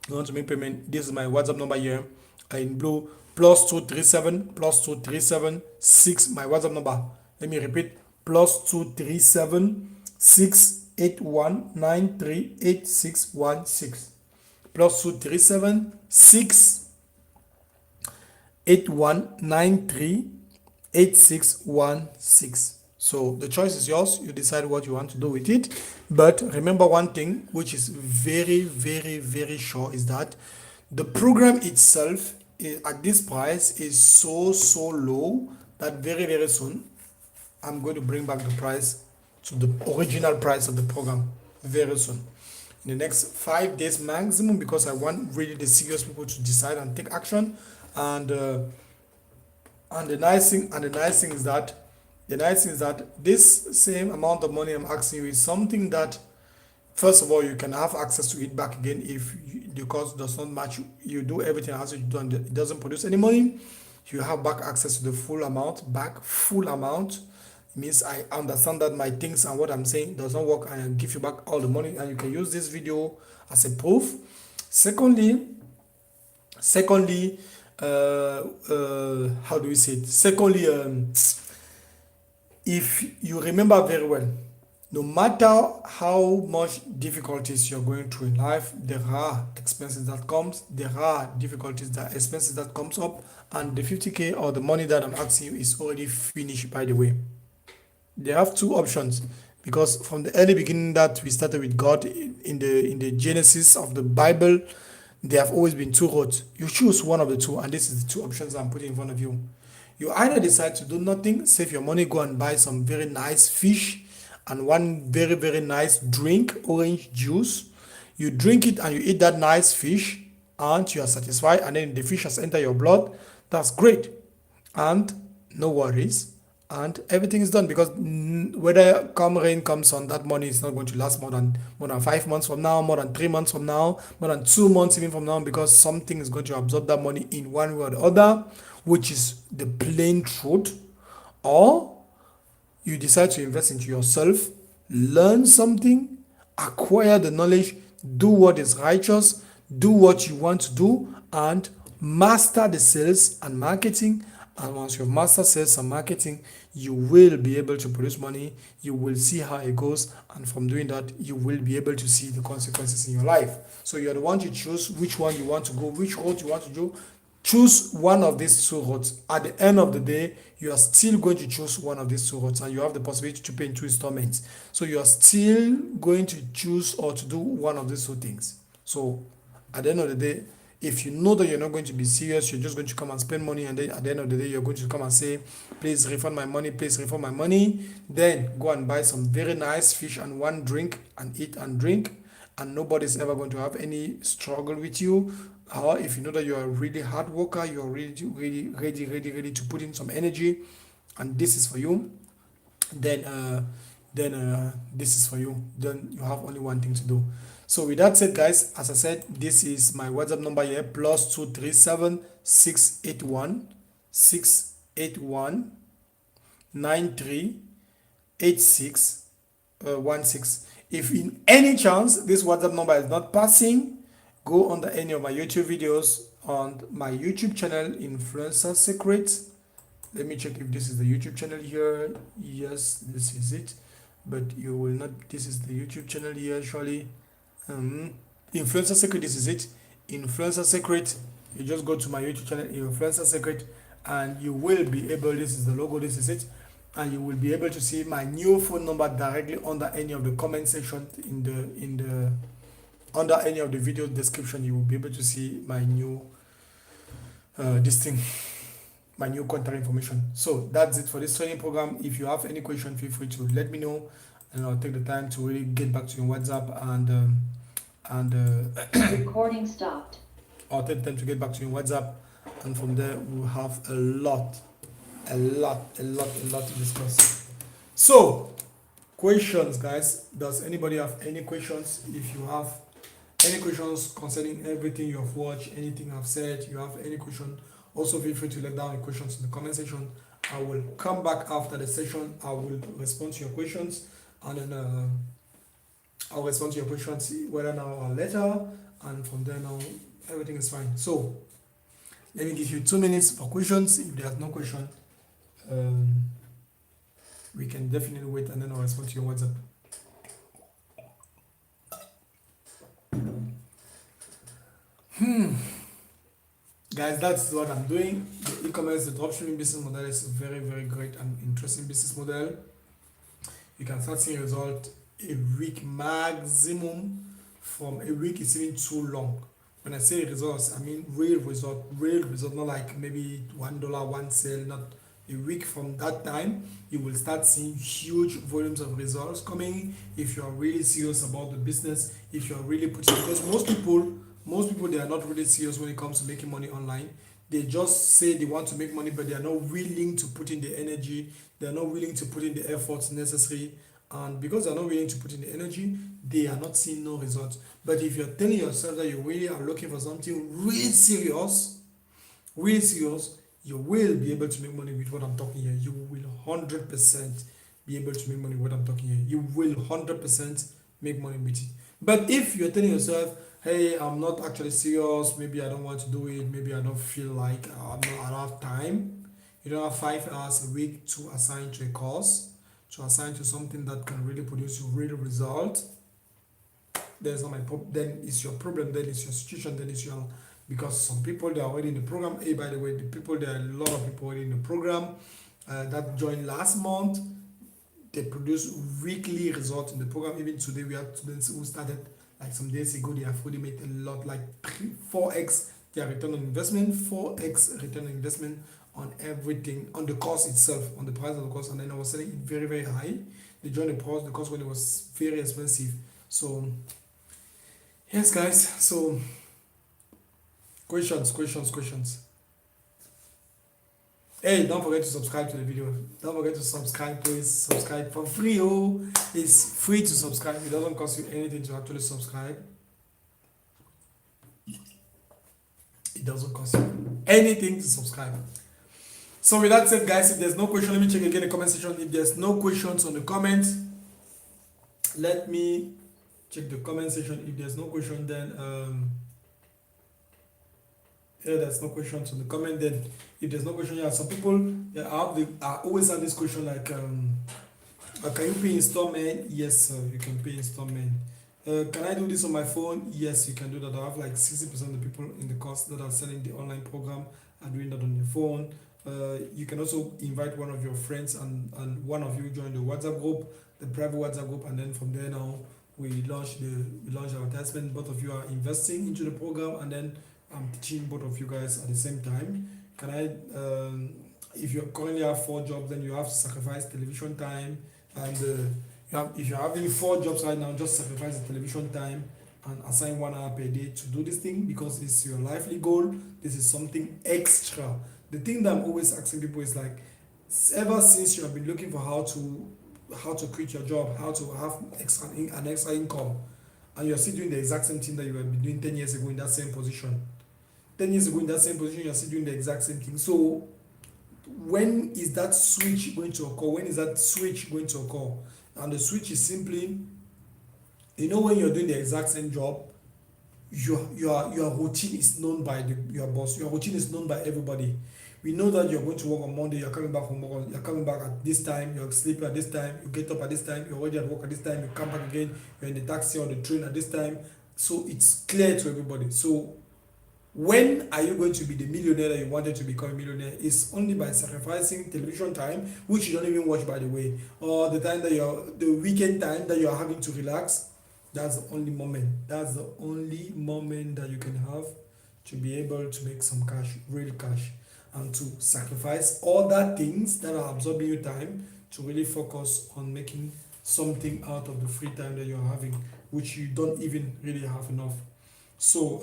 you want to make payment, this is my WhatsApp number here in blue, +237 my WhatsApp number. Let me repeat, +237 681938616, +237 681938616. So the choice is yours. You decide what you want to do with it. But remember one thing, which is very sure, is that the program itself at this price is so low that very soon I'm going to bring back the price to the original price of the program very soon, in the next 5 days maximum, because I want really the serious people to decide and take action. And the nice thing is that this same amount of money I'm asking you is something that, first of all, you can have access to it back again if the cost does not match. You do everything as you do and it doesn't produce any money, you have back access to the full amount. Means I understand that my things and what I'm saying does not work, and I give you back all the money, and you can use this video as a proof. Secondly, how do we say it? Secondly, if you remember very well, no matter how much difficulties you're going through in life, there are expenses that comes, there are expenses that comes up, and the 50k or the money that I'm asking you is already finished, by the way. They have two options, because from the early beginning that we started with God in the Genesis of the Bible, there have always been two roads. You choose one of the two, and this is the two options I'm putting in front of you. You either decide to do nothing, save your money, go and buy some very nice fish and one very nice drink, orange juice. You drink it and you eat that nice fish and you are satisfied, and then the fish has entered your blood. That's great, and no worries, and everything is done, because whether come rain comes on, that money is not going to last more than 5 months from now, more than 3 months from now, more than 2 months even from now, because something is going to absorb that money in one way or the other, which is the plain truth. Or you decide to invest into yourself, learn something, acquire the knowledge, do what is righteous, do what you want to do, and master the sales and marketing. And once you've mastered sales and marketing, you will be able to produce money. You will see how it goes, and from doing that, you will be able to see the consequences in your life. So you're the one to choose which one you want to go, which road you want to do. Choose one of these two roads. At the end of the day, you are still going to choose one of these two roads, and you have the possibility to pay in 2 installments. So you are still going to choose or to do one of these two things. So at the end of the day, if you know that you're not going to be serious, you're just going to come and spend money, and then at the end of the day, you're going to come and say, please refund my money, then go and buy some very nice fish and one drink and eat and drink, and nobody's ever going to have any struggle with you. Or if you know that you're a really hard worker, you're really ready to put in some energy, and this is for you, then this is for you. Then you have only one thing to do. So with that said, guys, as I said, this is my WhatsApp number here, +237 681 938616. If in any chance this WhatsApp number is not passing, go under any of my YouTube videos on my YouTube channel, Influencer Secrets. Let me check if this is the YouTube channel here. Yes, this is it. But you will not, this is the YouTube channel here, surely. Influencer secret, this is it. Influencer secret, you just go to my YouTube channel, Influencer secret, and you will be able, this is the logo, this is it, and you will be able to see my new phone number directly under any of the comment section in the under any of the video description. You will be able to see my new this thing, my new contact information. So that's it for this training program. If you have any question, feel free to let me know, and I'll take the time to really get back to you on WhatsApp, and Recording stopped. I'll take the time to get back to you on WhatsApp, and from there we'll have a lot to discuss. So, questions, guys. Does anybody have any questions? If you have any questions concerning everything you have watched, anything I've said, you have any question, also feel free to let down your questions in the comment section. I will come back after the session. I will respond to your questions, and then I'll respond to your questions whether now or later, and from there now everything is fine. So let me give you 2 minutes for questions. If there's no question, we can definitely wait, and then I'll respond to your WhatsApp. Guys, that's what I'm doing. The e-commerce, the dropshipping business model is a very, very great and interesting business model. You can start seeing results a week maximum. From a week is even too long. When I say results, I mean real result, not like maybe $1, one sale, not a week. From that time, you will start seeing huge volumes of results coming if you are really serious about the business, if you are really putting, because most people they are not really serious when it comes to making money online. They just say they want to make money, but they are not willing to put in the energy, they are not willing to put in the efforts necessary, and because they are not willing to put in the energy, they are not seeing no results. But if you're telling yourself that you really are looking for something really serious, you will be able to make money with what I'm talking here. You will 100% be able to make money with what I'm talking here. You will 100% make money with it. But if you're telling yourself, hey, I'm not actually serious, maybe I don't want to do it, maybe I don't feel like I don't have time, you don't have 5 hours a week to assign to a course, to assign to something that can really produce you real result, there's not my problem. Then it's your problem, then it's your situation, then it's your, because some people, they are already in the program. Hey, by the way, there are a lot of people already in the program that joined last month. They produce weekly results in the program. Even today we have students who started like some days ago. They have already made a lot, like 4x their return on investment, 4x return on investment on everything, on the course itself, on the price of the course. And then I was selling it very, very high. They joined the course when it was very expensive. So yes, guys. So questions. Hey, don't forget to subscribe to the video. Don't forget to subscribe, please. Subscribe for free. Oh, it's free to subscribe. It doesn't cost you anything to actually subscribe. It doesn't cost you anything to subscribe. So with that said, guys, if there's no question, let me check again the comment section. If there's no questions on the comments, let me check the comment section. If there's no question, then there's no questions on the comment. Then if there's no question, some people I always have this question like can you pay installment? Yes, you can pay installment. Can I do this on my phone? Yes, you can do that. I have like 60% of the people in the course that are selling the online program are doing that on their phone. You can also invite one of your friends, and one of you join the WhatsApp group, the private WhatsApp group, and then from there now we launch our advertisement. Both of you are investing into the program, and then I'm teaching both of you guys at the same time. Can I if you currently have 4 jobs, then you have to sacrifice television time, and if you're having 4 jobs right now, just sacrifice the television time and assign 1 hour per day to do this thing, because it's your lively goal. This is something extra. The thing that I'm always asking people is like, ever since you have been looking for how to quit your job, how to have an extra income, and you're still doing the exact same thing that you have been doing 10 years ago in that same position. 10 years ago in that same position, you're still doing the exact same thing. So when is that switch going to occur? When is that switch going to occur? And the switch is simply, when you're doing the exact same job, your routine is known by your boss. Your routine is known by everybody. We know that you're going to work on Monday, you're coming back from work, you're coming back at this time, you're sleeping at this time, you get up at this time, you're already at work at this time, you come back again, you're in the taxi or the train at this time. So it's clear to everybody. So when are you going to be the millionaire that you wanted to become a millionaire? It's only by sacrificing television time, which you don't even watch, by the way, or the time that the weekend time that you're having to relax. That's the only moment. That's the only moment that you can have to be able to make some cash, real cash, and to sacrifice other things that are absorbing your time to really focus on making something out of the free time that you're having, which you don't even really have enough. So,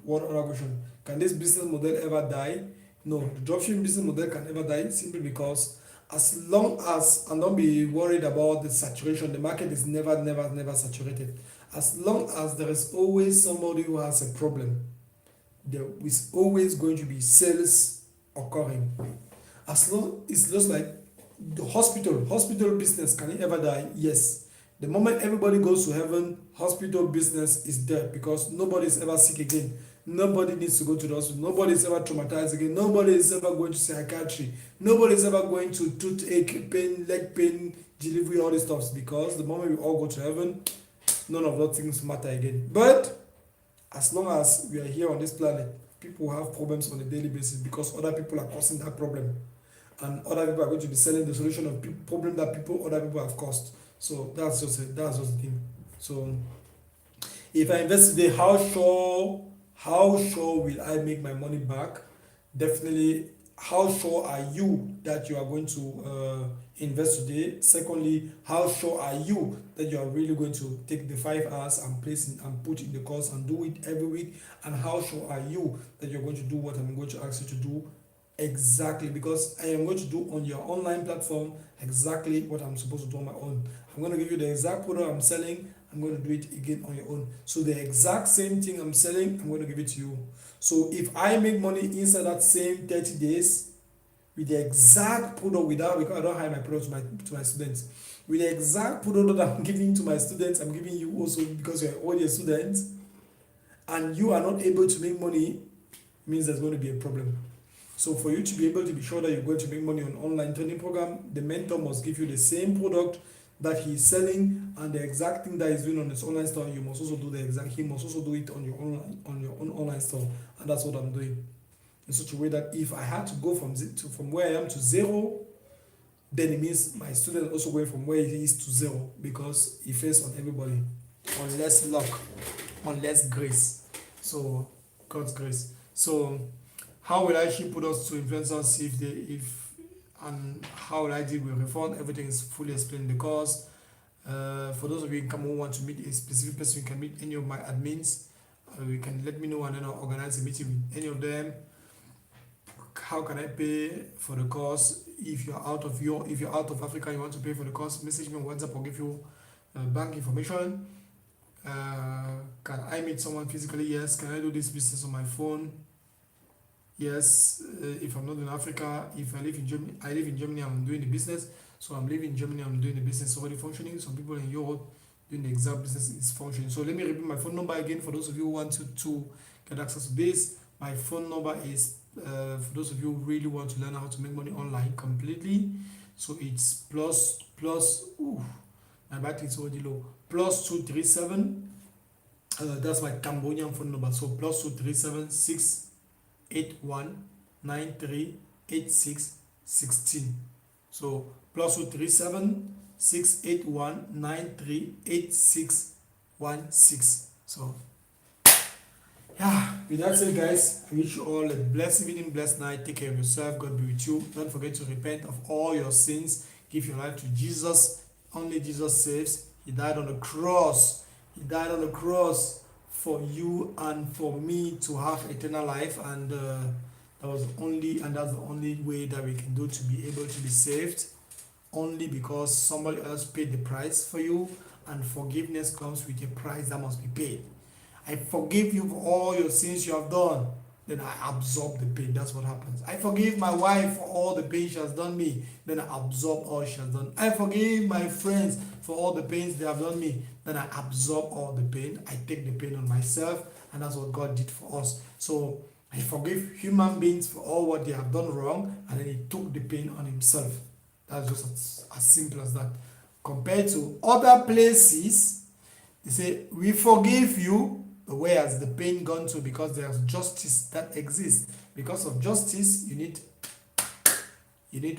what other question? Can this business model ever die? No, the dropshipping business model can never die simply because as long as, and don't be worried about the saturation, the market is never saturated. As long as there is always somebody who has a problem, there is always going to be sales occurring. As long, it's just like the hospital business, can it ever die? Yes. The moment everybody goes to heaven, hospital business is dead because nobody is ever sick again. Nobody needs to go to the hospital. Nobody is ever traumatized again. Nobody is ever going to psychiatry. Nobody is ever going to toothache, pain, leg pain, delivery, all these stuff, because the moment we all go to heaven, none of those things matter again. But as long as we are here on this planet, people have problems on a daily basis because other people are causing that problem, and other people are going to be selling the solution of problem that other people have caused. So that's just the thing. So if I invest today, how sure will I make my money back? Definitely. How sure are you that you are going to invest today? Secondly, how sure are you that you are really going to take the 5 hours and put in the course and do it every week? And how sure are you that you're going to do what I'm going to ask you to do exactly? Because I am going to do on your online platform exactly what I'm supposed to do on my own. I'm going to give you the exact product I'm selling. I'm going to do it again on your own. So the exact same thing I'm selling, I'm going to give it to you. So if I make money inside that same 30 days with the exact product, because I don't hire my product to my students, with the exact product that I'm giving to my students, I'm giving you also because you're already a student, and you are not able to make money, means there's going to be a problem. So for you to be able to be sure that you're going to make money on online training program, the mentor must give you the same product that he's selling, and the exact thing that he's doing on his online store, you must also do he must also do it on your own online store. And that's what I'm doing, in such a way that if I had to go from where I am to zero, then it means my student also going from where he is to zero, because he fails on everybody, on less luck, on less grace. So God's grace. So how will I ship products to influencers and how will I deal with refund? Everything is fully explained in the course. For those of you in Cameroon who want to meet a specific person, you can meet any of my admins. You can let me know and then I'll organize a meeting with any of them. How can I pay for the course? If you're out of Africa, you want to pay for the course, message me on WhatsApp. I'll give you bank information. Can I meet someone physically? Yes. Can I do this business on my phone? Yes. If I'm not in Africa, if I live in Germany, I'm doing the business. So I'm living in Germany, I'm doing the business already functioning. Some people in Europe doing the exact business is functioning. So let me repeat my phone number again for those of you who want to get access to this. My phone number is for those of you who really want to learn how to make money online completely. So it's my battery is already low. +237. That's my Cambodian phone number. So +237 681 938616. So +237 681 938616. So yeah, with that said, guys, I wish you all a blessed evening, blessed night. Take care of yourself. God be with you. Don't forget to repent of all your sins. Give your life to Jesus. Only Jesus saves. He died on the cross. He died on the cross for you and for me to have eternal life, and that's the only way that we can do to be able to be saved. Only because somebody else paid the price for you, and forgiveness comes with a price that must be paid. I forgive you for all your sins you have done, then I absorb the pain. That's what happens. I forgive my wife for all the pain she has done me, then I absorb all she has done. I forgive my friends for all the pains they have done me, then I absorb all the pain. I take the pain on myself, and that's what God did for us. So He forgave human beings for all what they have done wrong, and then he took the pain on himself. That's just as simple as that. Compared to other places, they say, we forgive you, but where has the pain gone to? Because there's justice that exists. Because of justice, you need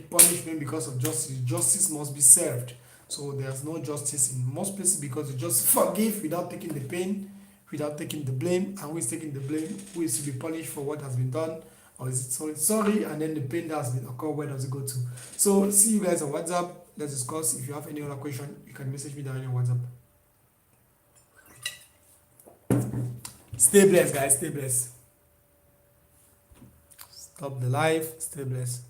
punishment. Because of justice, justice must be served. So there's no justice in most places because you just forgive without taking the pain, without taking the blame. And who is taking the blame? Who is to be punished for what has been done? Or is it sorry, and then the pain that has been occurred, where does it go to? So see you guys on WhatsApp. Let's discuss. If you have any other question, you can message me down on WhatsApp. Stay blessed, guys. Stay blessed. Stop the live. Stay blessed.